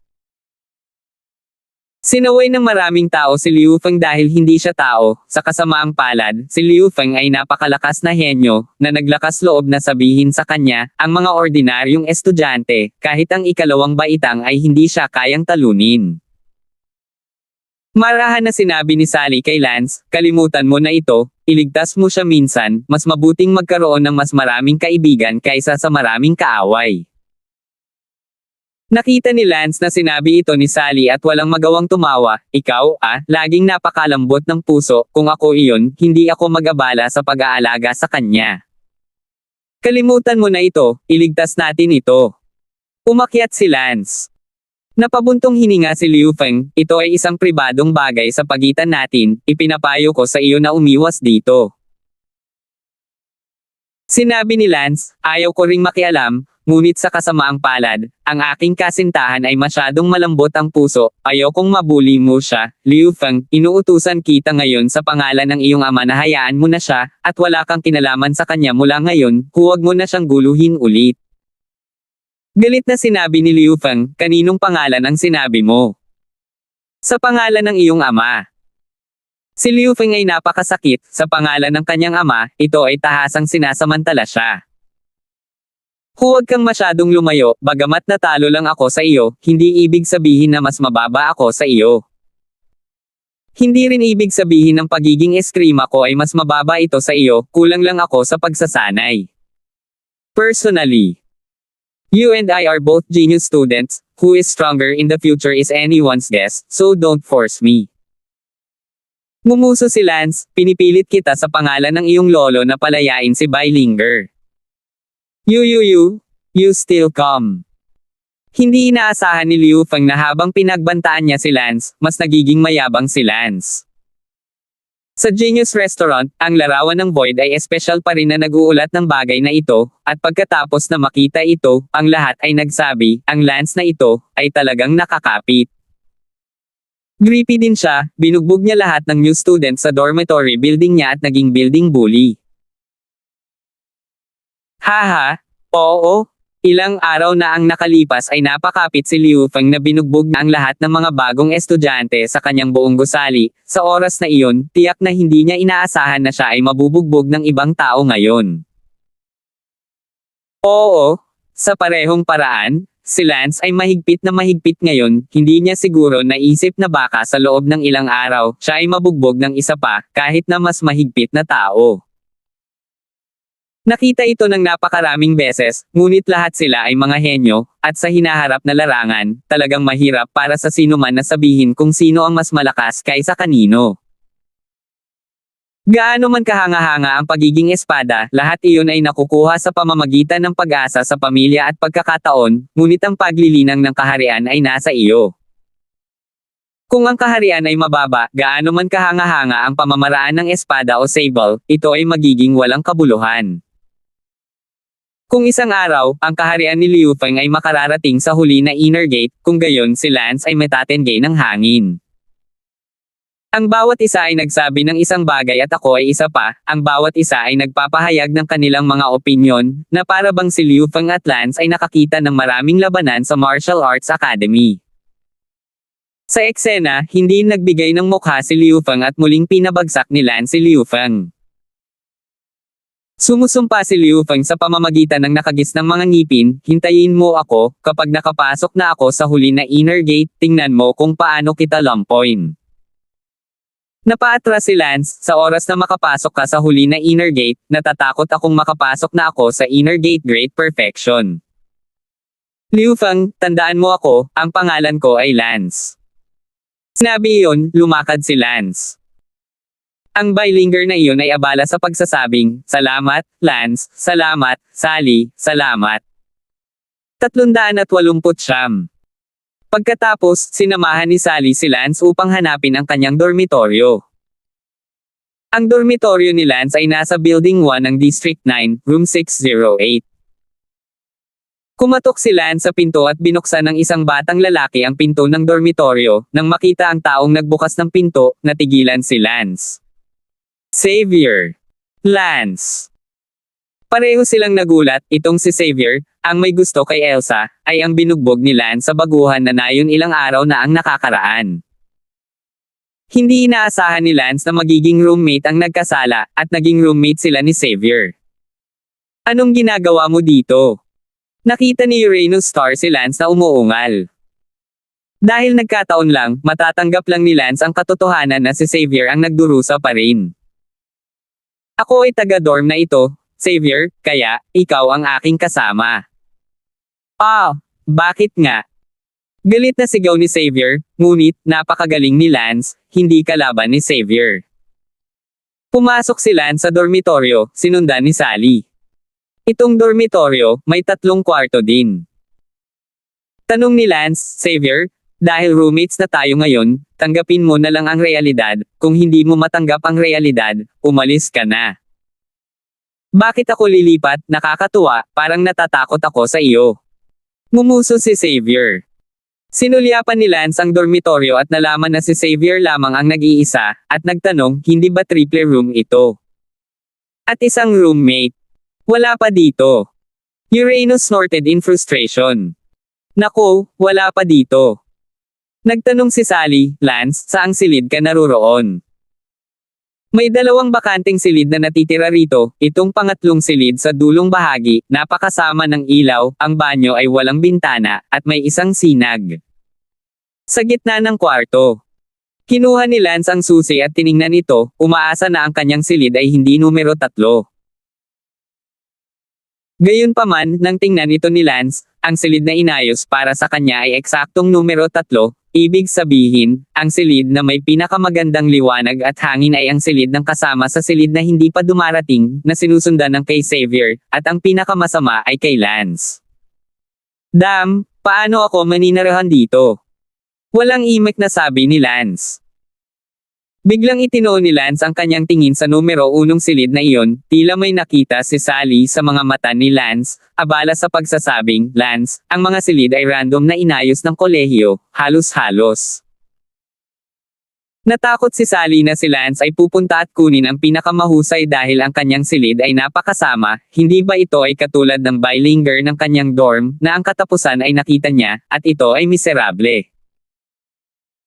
[SPEAKER 1] Sinaway ng maraming tao si Liu Feng dahil hindi siya tao, sa kasamaang palad, si Liu Feng ay napakalakas na henyo, na naglakas loob na sabihin sa kanya, ang mga ordinaryong estudyante, kahit ang ikalawang baitang ay hindi siya kayang talunin. Marahan na sinabi ni Sally kay Lance, kalimutan mo na ito, iligtas mo siya minsan, mas mabuting magkaroon ng mas maraming kaibigan kaysa sa maraming kaaway. Nakita ni Lance na sinabi ito ni Sally at walang magawang tumawa, ikaw, laging napakalambot ng puso, kung ako iyon, hindi ako mag-abala sa pag-aalaga sa kanya. Kalimutan mo na ito, iligtas natin ito. Umakyat si Lance. Napabuntong hininga si Liu Feng, ito ay isang pribadong bagay sa pagitan natin, ipinapayo ko sa iyo na umiwas dito. Sinabi ni Lance, ayaw ko ring makialam, ngunit sa kasamaang palad, ang aking kasintahan ay masyadong malambot ang puso, ayokong mabuli mo siya, Liu Feng, inuutusan kita ngayon sa pangalan ng iyong ama na hayaan mo na siya, at wala kang kinalaman sa kanya mula ngayon, huwag mo na siyang guluhin ulit. Galit na sinabi ni Liu Feng, kaninong pangalan ang sinabi mo? Sa pangalan ng iyong ama. Si Liu Feng ay napakasakit, sa pangalan ng kanyang ama, ito ay tahasang sinasamantala siya. Huwag kang masyadong lumayo, bagamat natalo lang ako sa iyo, hindi ibig sabihin na mas mababa ako sa iyo. Hindi rin ibig sabihin ng pagiging eskrima ko ay mas mababa ito sa iyo, kulang lang ako sa pagsasanay. Personally, you and I are both genius students, who is stronger in the future is anyone's guess, so don't force me. Ngumuso si Lance, pinipilit kita sa pangalan ng iyong lolo na palayain si Beilinger. You still come. Hindi inaasahan ni Liu Feng na habang pinagbantaan niya si Lance, mas nagiging mayabang si Lance. Sa Genius Restaurant, ang larawan ng Void ay espesyal pa rin na nag-uulat ng bagay na ito, at pagkatapos na makita ito, ang lahat ay nagsabi, ang Lance na ito, ay talagang nakakapit. Creepy din siya, binugbog niya lahat ng new students sa dormitory building niya at naging building bully. Haha, oo, ilang araw na ang nakalipas ay napakapit si Liu Feng na binugbog na ang lahat ng mga bagong estudyante sa kanyang buong gusali, sa oras na iyon, tiyak na hindi niya inaasahan na siya ay mabubugbog ng ibang tao ngayon. Oo, sa parehong paraan, si Lance ay mahigpit na mahigpit ngayon, hindi niya siguro naisip na baka sa loob ng ilang araw, siya ay mabugbog ng isa pa, kahit na mas mahigpit na tao. Nakita ito ng napakaraming beses, ngunit lahat sila ay mga henyo, at sa hinaharap na larangan, talagang mahirap para sa sino man na sabihin kung sino ang mas malakas kaysa kanino. Gaano man kahanga-hanga ang pagiging espada, lahat iyon ay nakukuha sa pamamagitan ng pag-asa sa pamilya at pagkakataon, ngunit ang paglilinang ng kaharian ay nasa iyo. Kung ang kaharian ay mababa, gaano man kahanga-hanga ang pamamaraan ng espada o sable, ito ay magiging walang kabuluhan. Kung isang araw, ang kaharian ni Liu Feng ay makararating sa huli na inner gate, kung gayon si Lance ay matatengay ng hangin. Ang bawat isa ay nagsabi ng isang bagay at ako ay isa pa, ang bawat isa ay nagpapahayag ng kanilang mga opinyon, na para bang si Liu Feng at Lance ay nakakita ng maraming labanan sa Martial Arts Academy. Sa eksena, hindi nagbigay ng mukha si Liu Feng at muling pinabagsak ni Lance si Liu Feng. Sumusumpa si Liu Feng sa pamamagitan ng nakagis ng mga ngipin, hintayin mo ako, kapag nakapasok na ako sa huli na inner gate, tingnan mo kung paano kita lampoin. Napaatras si Lance, sa oras na makapasok ka sa huli na inner gate, natatakot akong makapasok na ako sa inner gate great perfection. Liu Feng, tandaan mo ako, ang pangalan ko ay Lance. Sinabi iyon, lumakad si Lance. Ang bylinger na iyon ay abala sa pagsasabing, salamat, Lance, salamat, Sally, salamat. 389. Pagkatapos, sinamahan ni Sally si Lance upang hanapin ang kanyang dormitoryo. Ang dormitoryo ni Lance ay nasa Building 1 ng District 9, Room 608. Kumatok si Lance sa pinto at binuksan ng isang batang lalaki ang pinto ng dormitoryo. Nang makita ang taong nagbukas ng pinto, natigilan si Lance. Xavier. Lance. Pareho silang nagulat, itong si Xavier, ang may gusto kay Elsa, ay ang binugbog ni Lance sa baguhan na nayon ilang araw na ang nakakaraan. Hindi inaasahan ni Lance na magiging roommate ang nagkasala, at naging roommate sila ni Xavier. Anong ginagawa mo dito? Nakita ni Uranus Star si Lance na umuungal. Dahil nagkataon lang, matatanggap lang ni Lance ang katotohanan na si Xavier ang nagdurusa pa rin. Ako ay taga-dorm na ito, Xavier, kaya, ikaw ang aking kasama. Bakit nga? Galit na sigaw ni Xavier, ngunit, napakagaling ni Lance, hindi kalaban ni Xavier. Pumasok si Lance sa dormitoryo, sinundan ni Sally. Itong dormitoryo, may 3 kwarto din. Tanong ni Lance, Xavier, dahil roommates na tayo ngayon, tanggapin mo na lang ang realidad, kung hindi mo matanggap ang realidad, umalis ka na. Bakit ako lilipat, nakakatuwa, parang natatakot ako sa iyo. Ngumuso si Xavier. Sinulyapan ni Lance ang dormitoryo at nalaman na si Xavier lamang ang nag-iisa, at nagtanong, hindi ba triple room ito? At isang roommate. Wala pa dito. Uranus snorted in frustration. Naku, wala pa dito. Nagtanong si Sally, Lance, saang silid ka naruroon? May 2 bakanteng silid na natitira rito, itong pangatlong silid sa dulong bahagi, napakasama ng ilaw, ang banyo ay walang bintana, at may isang sinag. Sa gitna ng kwarto. Kinuha ni Lance ang susi at tiningnan ito, umaasa na ang kanyang silid ay hindi numero 3. Gayunpaman, nang tingnan ito ni Lance, ang silid na inayos para sa kanya ay eksaktong numero 3, ibig sabihin, ang silid na may pinakamagandang liwanag at hangin ay ang silid ng kasama sa silid na hindi pa dumarating, na sinusundan ng kay Xavier, at ang pinakamasama ay kay Lance. Damn, paano ako maninirahan dito? Walang imek na sabi ni Lance. Biglang itinoon ni Lance ang kanyang tingin sa numero 1 silid na iyon, tila may nakita si Sally sa mga mata ni Lance, abala sa pagsasabing, Lance, ang mga silid ay random na inayos ng kolehiyo, halos-halos. Natakot si Sally na si Lance ay pupunta at kunin ang pinakamahusay dahil ang kanyang silid ay napakasama, hindi ba ito ay katulad ng bylinger ng kanyang dorm, na ang katapusan ay nakita niya, at ito ay miserable.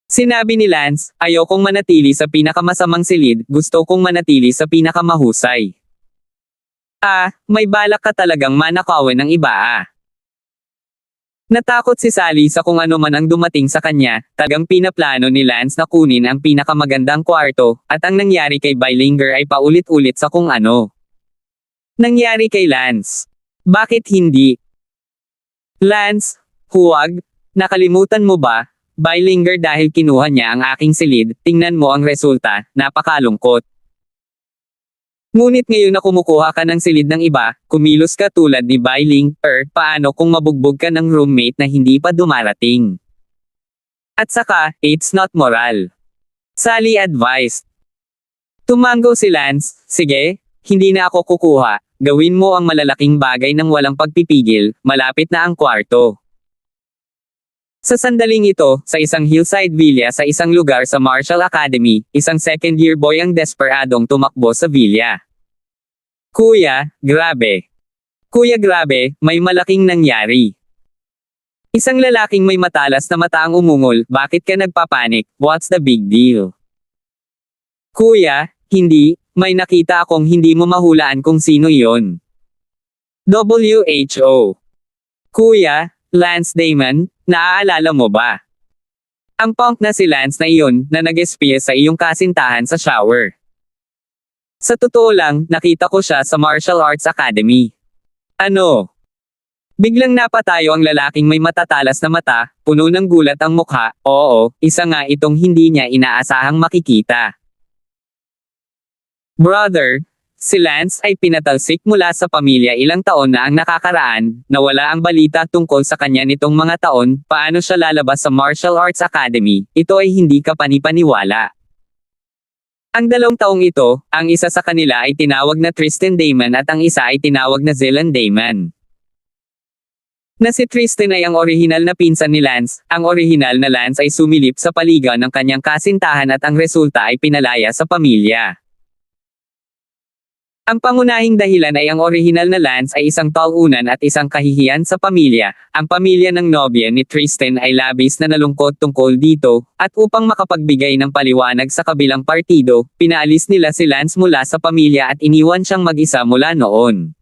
[SPEAKER 1] Sinabi ni Lance, ayokong manatili sa pinakamasamang silid, gusto kong manatili sa pinakamahusay. May balak ka talagang manakawan ng iba Natakot si Sally sa kung ano man ang dumating sa kanya, talagang pinaplano ni Lance na kunin ang pinakamagandang kwarto, at ang nangyari kay bylinger ay paulit-ulit sa kung ano. Nangyari kay Lance. Bakit hindi? Lance, huwag, nakalimutan mo ba? Bylinger dahil kinuha niya ang aking silid, tingnan mo ang resulta, napakalungkot. Ngunit ngayon na kumukuha ka ng silid ng iba, kumilos ka tulad ni bylinger, paano kung mabugbog ka ng roommate na hindi pa dumarating? At saka, it's not moral. Sally advised. Tumango si Lance, sige, hindi na ako kukuha, gawin mo ang malalaking bagay ng walang pagpipigil, malapit na ang kwarto. Sa sandaling ito, sa isang hillside villa sa isang lugar sa Marshall Academy, isang second-year boy ang desperadong tumakbo sa villa. Kuya, grabe. Kuya grabe, may malaking nangyari. Isang lalaking may matalas na mata ang umungol, bakit ka nagpapanik, what's the big deal? Kuya, hindi, may nakita akong hindi mo mahulaan kung sino yon. WHO. Kuya, Lance Damon, naaalala mo ba? Ang punk na si Lance na iyon na nag-espiya sa iyong kasintahan sa shower. Sa totoo lang, nakita ko siya sa Martial Arts Academy. Ano? Biglang napatayo ang lalaking may matatalas na mata, puno ng gulat ang mukha, oo, isa nga itong hindi niya inaasahang makikita. Brother, si Lance ay pinatalsik mula sa pamilya ilang taon na ang nakakaraan, nawala ang balita tungkol sa kanya nitong mga taon, paano siya lalabas sa Martial Arts Academy, ito ay hindi ka panipaniwala. Ang 2 taong ito, ang isa sa kanila ay tinawag na Tristan Damon at ang isa ay tinawag na Zilan Damon. Na si Tristan ay ang orihinal na pinsan ni Lance, ang orihinal na Lance ay sumilip sa paligan ng kanyang kasintahan at ang resulta ay pinalaya sa pamilya. Ang pangunahing dahilan ay ang orihinal na Lance ay isang talunan at isang kahihiyan sa pamilya. Ang pamilya ng nobya ni Tristan ay labis na nalungkot tungkol dito, at upang makapagbigay ng paliwanag sa kabilang partido, pinaalis nila si Lance mula sa pamilya at iniwan siyang mag-isa mula noon.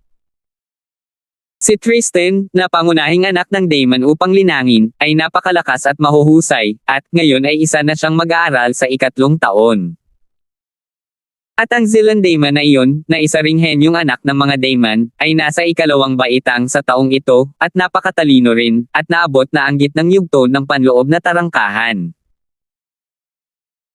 [SPEAKER 1] Si Tristan, na pangunahing anak ng Damon upang linangin, ay napakalakas at mahuhusay, at ngayon ay isa na siyang mag-aaral sa 3 taon. At ang Zilan Damon na iyon, na isa ring henyong anak ng mga Damon, ay nasa 2 baitang sa taong ito, at napakatalino rin, at naabot na ang gitnang yugto ng panloob na tarangkahan.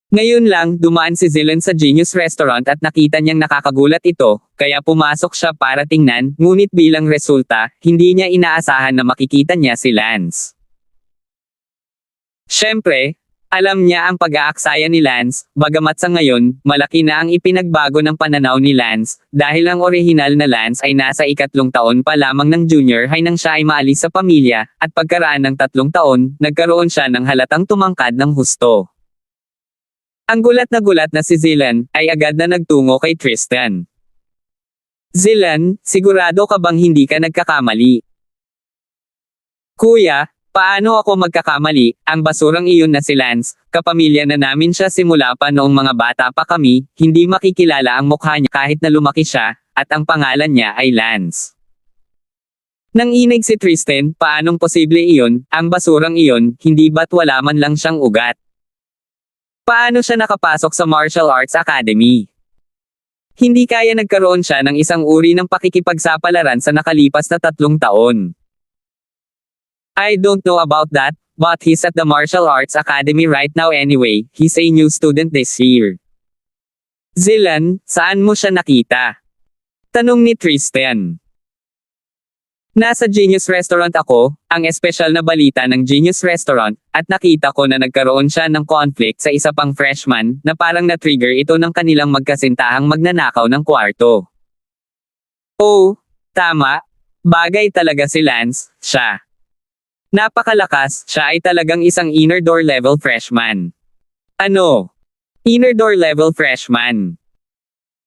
[SPEAKER 1] Ngayon lang, dumaan si Zilan sa Genius Restaurant at nakita niyang nakakagulat ito, kaya pumasok siya para tingnan, ngunit bilang resulta, hindi niya inaasahan na makikita niya si Lance. Siyempre, alam niya ang pag-aaksaya ni Lance, bagamat sa ngayon, malaki na ang ipinagbago ng pananaw ni Lance, dahil ang orihinal na Lance ay nasa 3 taon pa lamang ng junior high nang siya ay maalis sa pamilya, at pagkaraan ng 3 taon, nagkaroon siya ng halatang tumangkad ng husto. Ang gulat na si Zilan, ay agad na nagtungo kay Tristan. Zilan, sigurado ka bang hindi ka nagkakamali? Kuya, paano ako magkakamali, ang basurang iyon na si Lance, kapamilya na namin siya simula pa noong mga bata pa kami, hindi makikilala ang mukha niya kahit na lumaki siya, at ang pangalan niya ay Lance. Nanginig si Tristan, paanong posible iyon, ang basurang iyon, hindi ba't wala man lang siyang ugat? Paano siya nakapasok sa Martial Arts Academy? Hindi kaya nagkaroon siya ng isang uri ng pakikipagsapalaran sa nakalipas na 3 taon. I don't know about that, but he's at the Martial Arts Academy right now anyway, he's a new student this year. Zilan, saan mo siya nakita? Tanong ni Tristan. Nasa Genius Restaurant ako, ang espesyal na balita ng Genius Restaurant, at nakita ko na nagkaroon siya ng conflict sa isa pang freshman, na parang na-trigger ito ng kanilang magkasintahang magnanakaw ng kwarto. Oh, tama. Bagay talaga si Lance, siya. Napakalakas, siya ay talagang isang inner door level freshman. Ano? Inner door level freshman.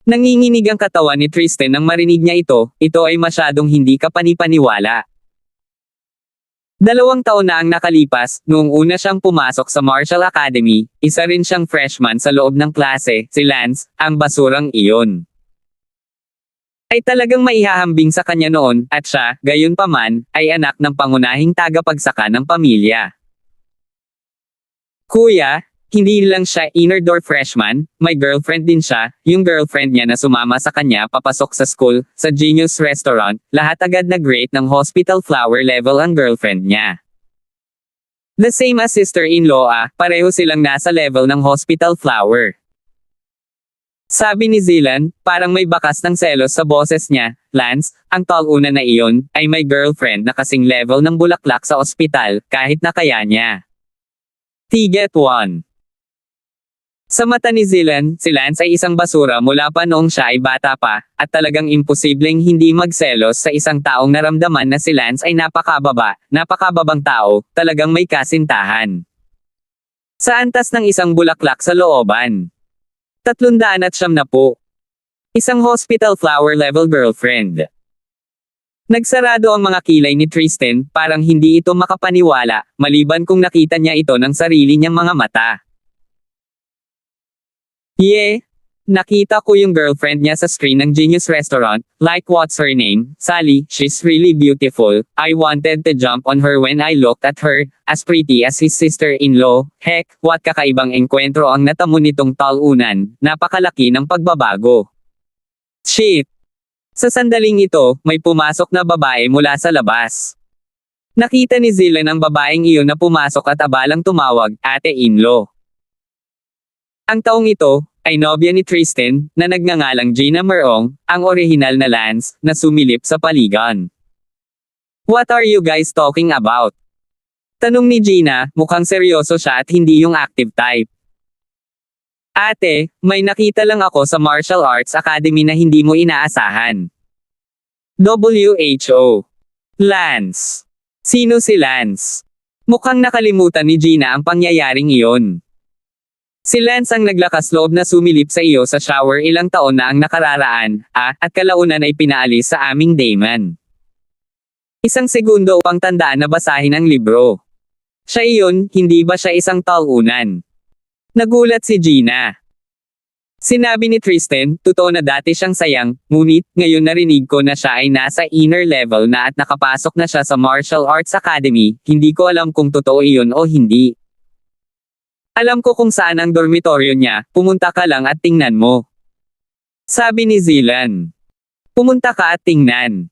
[SPEAKER 1] Nanginginig ang katawan ni Tristan nang marinig niya ito ay masyadong hindi kapanipaniwala. 2 taon na ang nakalipas, noong una siyang pumasok sa Martial Academy, isa rin siyang freshman sa loob ng klase, si Lance, ang basurang iyon. Ay talagang maihahambing sa kanya noon, at siya, gayunpaman, ay anak ng pangunahing tagapagsaka ng pamilya. Kuya, hindi lang siya inner door freshman, may girlfriend din siya, yung girlfriend niya na sumama sa kanya papasok sa school, sa Genius Restaurant, lahat agad nag-rate ng hospital flower level ang girlfriend niya. The same as sister-in-law pareho silang nasa level ng hospital flower. Sabi ni Zilan, parang may bakas ng selos sa boses niya, Lance, ang talunan na iyon, ay may girlfriend na kasing level ng bulaklak sa ospital, kahit na kaya niya. Tiget 1. Sa mata ni Zilan, si Lance ay isang basura mula pa noong siya ay bata pa, at talagang imposibleng hindi magselos sa isang taong naramdaman na si Lance ay napakababang tao, talagang may kasintahan. Sa antas ng isang bulaklak sa looban. 300 na po. Isang hospital flower level girlfriend. Nagsarado ang mga kilay ni Tristan, parang hindi ito makapaniwala, maliban kung nakita niya ito ng sarili niyang mga mata. Yeah! Nakita ko yung girlfriend niya sa screen ng Genius Restaurant, like what's her name, Sally, she's really beautiful, I wanted to jump on her when I looked at her, as pretty as his sister-in-law, heck, what kakaibang engkwentro ang natamo nitong talunan, napakalaki ng pagbabago. Shit! Sa sandaling ito, may pumasok na babae mula sa labas. Nakita ni Zilan ang babaeng iyon na pumasok at abalang tumawag, ate-in-law. Ang taong ito, ay nobya ni Tristan, na nagngangalang Gina Merong, ang orihinal na Lance, na sumilip sa paligan. What are you guys talking about? Tanong ni Gina, mukhang seryoso siya at hindi yung active type. Ate, may nakita lang ako sa Martial Arts Academy na hindi mo inaasahan. WHO. Lance. Sino si Lance? Mukhang nakalimutan ni Gina ang pangyayaring iyon. Si Lance ang naglakas loob na sumilip sa iyo sa shower ilang taon na ang nakararaan, at kalaunan ay pinaalis sa aming Damon. Isang segundo upang tandaan na basahin ang libro. Siya iyon, hindi ba siya isang talunan? Nagulat si Gina. Sinabi ni Tristan, totoo na dati siyang sayang, ngunit, ngayon narinig ko na siya ay nasa inner level na at nakapasok na siya sa Martial Arts Academy, hindi ko alam kung totoo iyon o hindi. Alam ko kung saan ang dormitoryo niya, pumunta ka lang at tingnan mo. Sabi ni Zilan. Pumunta ka at tingnan.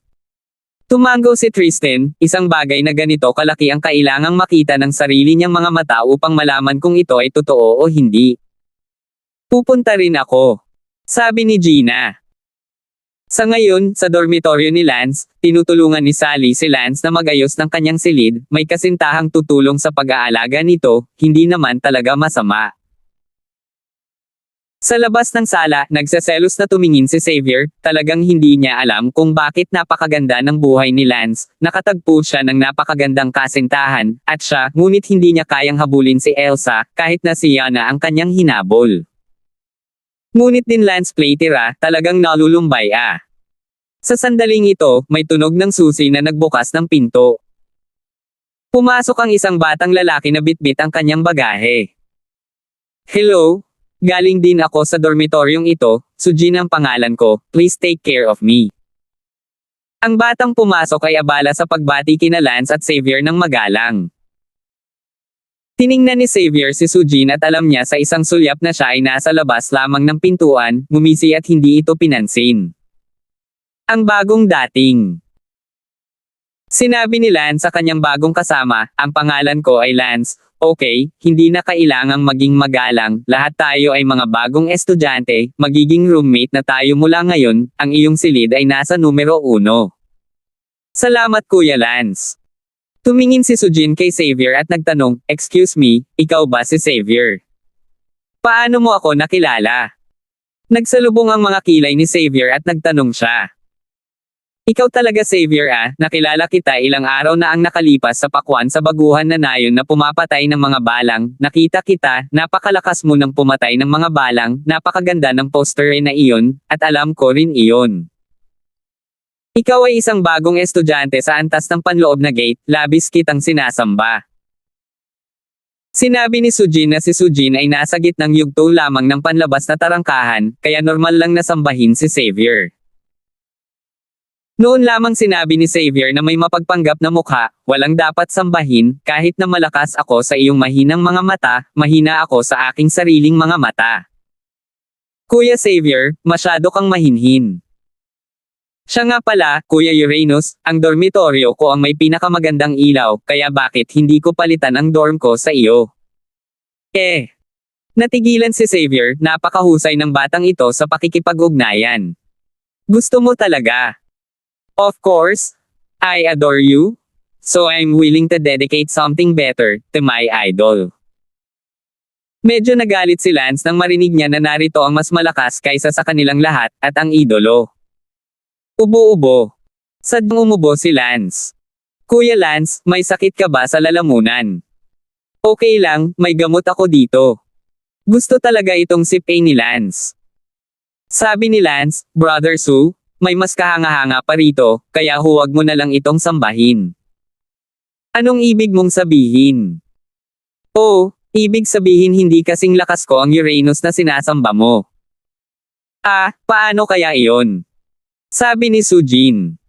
[SPEAKER 1] Tumango si Tristan, isang bagay na ganito kalaki ang kailangang makita ng sarili niyang mga mata upang malaman kung ito ay totoo o hindi. Pupunta rin ako. Sabi ni Gina. Sa ngayon, sa dormitoryo ni Lance, tinutulungan ni Sally si Lance na magayos ng kanyang silid, may kasintahang tutulong sa pag-aalaga nito, hindi naman talaga masama. Sa labas ng sala, nagseselos na tumingin si Xavier, talagang hindi niya alam kung bakit napakaganda ng buhay ni Lance, nakatagpo siya ng napakagandang kasintahan, at siya, ngunit hindi niya kayang habulin si Elsa, kahit na si Yana ang kanyang hinabol. Ngunit din Lance Playtira, talagang nalulumbay . Sa sandaling ito, may tunog ng susi na nagbukas ng pinto. Pumasok ang isang batang lalaki na bitbit ang kanyang bagahe. Hello? Galing din ako sa dormitoryong ito, Sujin ang pangalan ko, please take care of me. Ang batang pumasok ay abala sa pagbati kina Lance at Xavier ng magalang. Tiningnan ni Xavier si Sujin at alam niya sa isang sulyap na siya ay nasa labas lamang ng pintuan, ngumisi at hindi ito pinansin. Ang bagong dating. Sinabi ni Lance sa kanyang bagong kasama, ang pangalan ko ay Lance, okay, hindi na kailangang maging magalang, lahat tayo ay mga bagong estudyante, magiging roommate na tayo mula ngayon, ang iyong silid ay nasa numero 1. Salamat Kuya Lance. Tumingin si Sujin kay Xavier at nagtanong, excuse me, ikaw ba si Xavier? Paano mo ako nakilala? Nagsalubong ang mga kilay ni Xavier at nagtanong siya. Ikaw talaga Xavier nakilala kita ilang araw na ang nakalipas sa pakwan sa baguhan na nayon na pumapatay ng mga balang, nakita kita, napakalakas mo ng pumatay ng mga balang, napakaganda ng poster na iyon, at alam ko rin iyon. Ikaw ay isang bagong estudyante sa antas ng panloob na gate, labis kitang sinasamba. Sinabi ni Sujin na si Sujin ay nasa gitnang yugto lamang ng panlabas na tarangkahan, kaya normal lang na sambahin si Xavier. Noon lamang sinabi ni Xavier na may mapagpanggap na mukha, walang dapat sambahin, kahit na malakas ako sa iyong mahinang mga mata, mahina ako sa aking sariling mga mata. Kuya Xavier, masyado kang mahinhin. Siya nga pala, Kuya Uranus, ang dormitoryo ko ang may pinakamagandang ilaw, kaya bakit hindi ko palitan ang dorm ko sa iyo? Natigilan si Xavier, napakahusay ng batang ito sa pakikipag-ugnayan. Gusto mo talaga? Of course, I adore you. So I'm willing to dedicate something better to my idol. Medyo nagalit si Lance nang marinig niya na narito ang mas malakas kaysa sa kanilang lahat, at ang idolo. Ubo-ubo. Sadyang umubo si Lance. Kuya Lance, may sakit ka ba sa lalamunan? Okay lang, may gamot ako dito. Gusto talaga itong sip ni Lance. Sabi ni Lance, Brother Sue, may mas kahanga-hanga pa rito, kaya huwag mo na lang itong sambahin. Anong ibig mong sabihin? Oh, ibig sabihin hindi kasing lakas ko ang Uranus na sinasamba mo. Ah, paano kaya iyon? Sabi ni Sujin.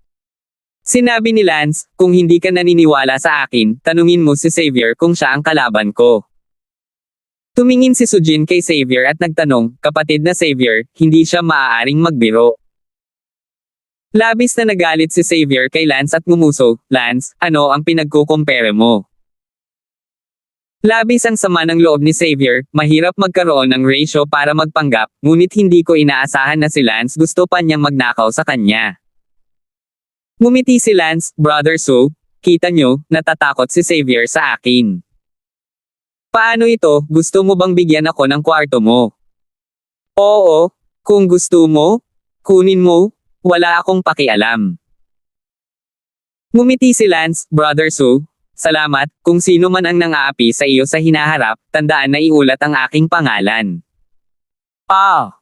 [SPEAKER 1] Sinabi ni Lance, kung hindi ka naniniwala sa akin, tanungin mo si Xavier kung siya ang kalaban ko. Tumingin si Sujin kay Xavier at nagtanong, kapatid na Xavier, hindi siya maaaring magbiro. Labis na nagalit si Xavier kay Lance at ngumuso, Lance, ano ang pinagkukumpere mo? Labis ang sama ng loob ni Xavier, mahirap magkaroon ng ratio para magpanggap, ngunit hindi ko inaasahan na si Lance gusto pa niyang magnakaw sa kanya. Ngumiti si Lance, Brother Su, kita nyo, natatakot si Xavier sa akin. Paano ito, gusto mo bang bigyan ako ng kwarto mo? Oo, kung gusto mo, kunin mo. Wala akong pakialam. Ngumiti si Lance, Brother Su. Salamat, kung sino man ang nang-aapi sa iyo sa hinaharap, tandaan na iulat ang aking pangalan. Ah!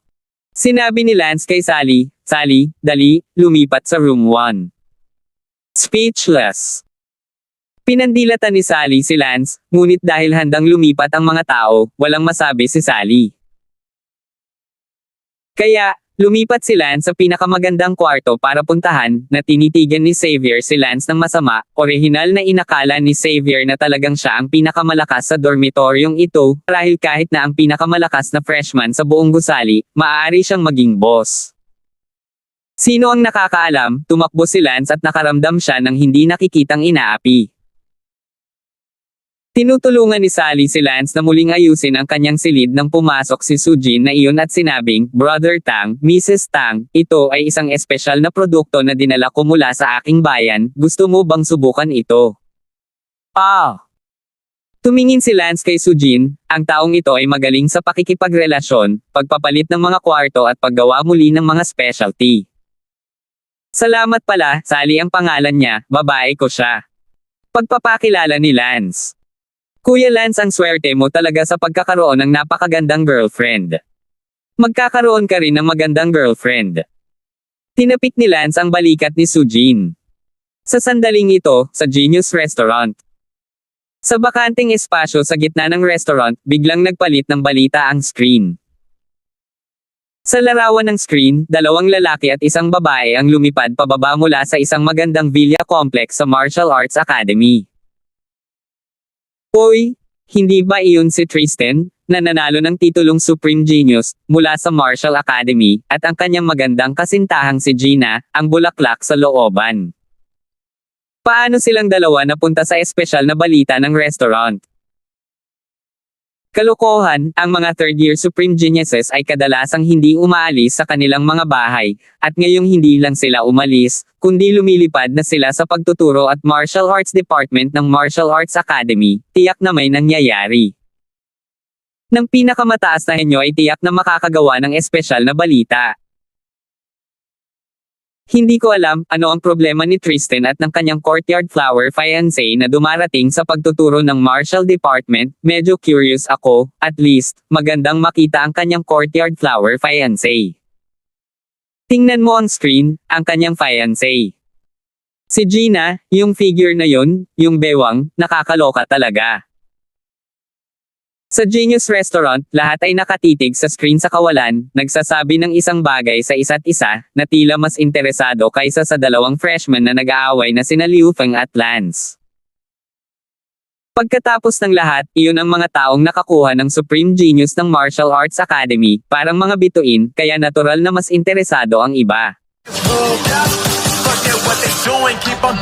[SPEAKER 1] Sinabi ni Lance kay Sally, Sally, dali, lumipat sa room 1. Speechless. Pinandilatan ni Sally si Lance, ngunit dahil handang lumipat ang mga tao, walang masabi si Sally. Kaya, lumipat si Lance sa pinakamagandang kwarto para puntahan, na tinitigan ni Xavier si Lance ng masama, orihinal na inakala ni Xavier na talagang siya ang pinakamalakas sa dormitoryong ito, dahil kahit na ang pinakamalakas na freshman sa buong gusali, maaari siyang maging boss. Sino ang nakakaalam, tumakbo si Lance at nakaramdam siya ng hindi nakikitang inaapi. Tinutulungan ni Sally si Lance na muling ayusin ang kanyang silid nang pumasok si Sujin na iyon at sinabing, Brother Tang, Mrs. Tang, ito ay isang espesyal na produkto na dinala ko mula sa aking bayan, gusto mo bang subukan ito? Ah! Tumingin si Lance kay Sujin, ang taong ito ay magaling sa pakikipagrelasyon, pagpapalit ng mga kwarto at paggawa muli ng mga specialty. Salamat pala, Sally ang pangalan niya, babae ko siya. Pagpapakilala ni Lance. Kuya Lance, ang swerte mo talaga sa pagkakaroon ng napakagandang girlfriend. Magkakaroon ka rin ng magandang girlfriend. Tinapik ni Lance ang balikat ni Sujin. Sa sandaling ito, sa Genius Restaurant. Sa bakanting espasyo sa gitna ng restaurant, biglang nagpalit ng balita ang screen. Sa larawan ng screen, dalawang lalaki at isang babae ang lumipad pababa mula sa isang magandang villa complex sa Martial Arts Academy. Hoy, hindi ba iyon si Tristan, na nanalo ng titulong Supreme Genius, mula sa Martial Academy, at ang kanyang magandang kasintahang si Gina, ang bulaklak sa looban? Paano silang dalawa napunta sa espesyal na balita ng restaurant? Kalokohan, ang mga third-year Supreme Geniuses ay kadalasang hindi umaalis sa kanilang mga bahay, at ngayong hindi lang sila umalis, kundi lumilipad na sila sa pagtuturo at Martial Arts Department ng Martial Arts Academy, tiyak na may nangyayari. Ng pinakamataas na henyo ay tiyak na makakagawa ng espesyal na balita. Hindi ko alam ano ang problema ni Tristan at ng kanyang courtyard flower fiancé na dumarating sa pagtuturo ng Martial Department, medyo curious ako, at least, magandang makita ang kanyang courtyard flower fiancé. Tingnan mo ang screen, ang kanyang fiancé. Si Gina, yung figure na yun, yung bewang, nakakaloka talaga. Sa Genius Restaurant, lahat ay nakatitig sa screen sa kawalan, nagsasabi ng isang bagay sa isa't isa, na tila mas interesado kaysa sa dalawang freshmen na nag-aaway na sina Liu Feng at Lance. Pagkatapos ng lahat, iyon ang mga taong nakakuha ng Supreme Genius ng Martial Arts Academy, parang mga bituin, kaya natural na mas interesado ang iba.
[SPEAKER 2] Forget what they doing, keep on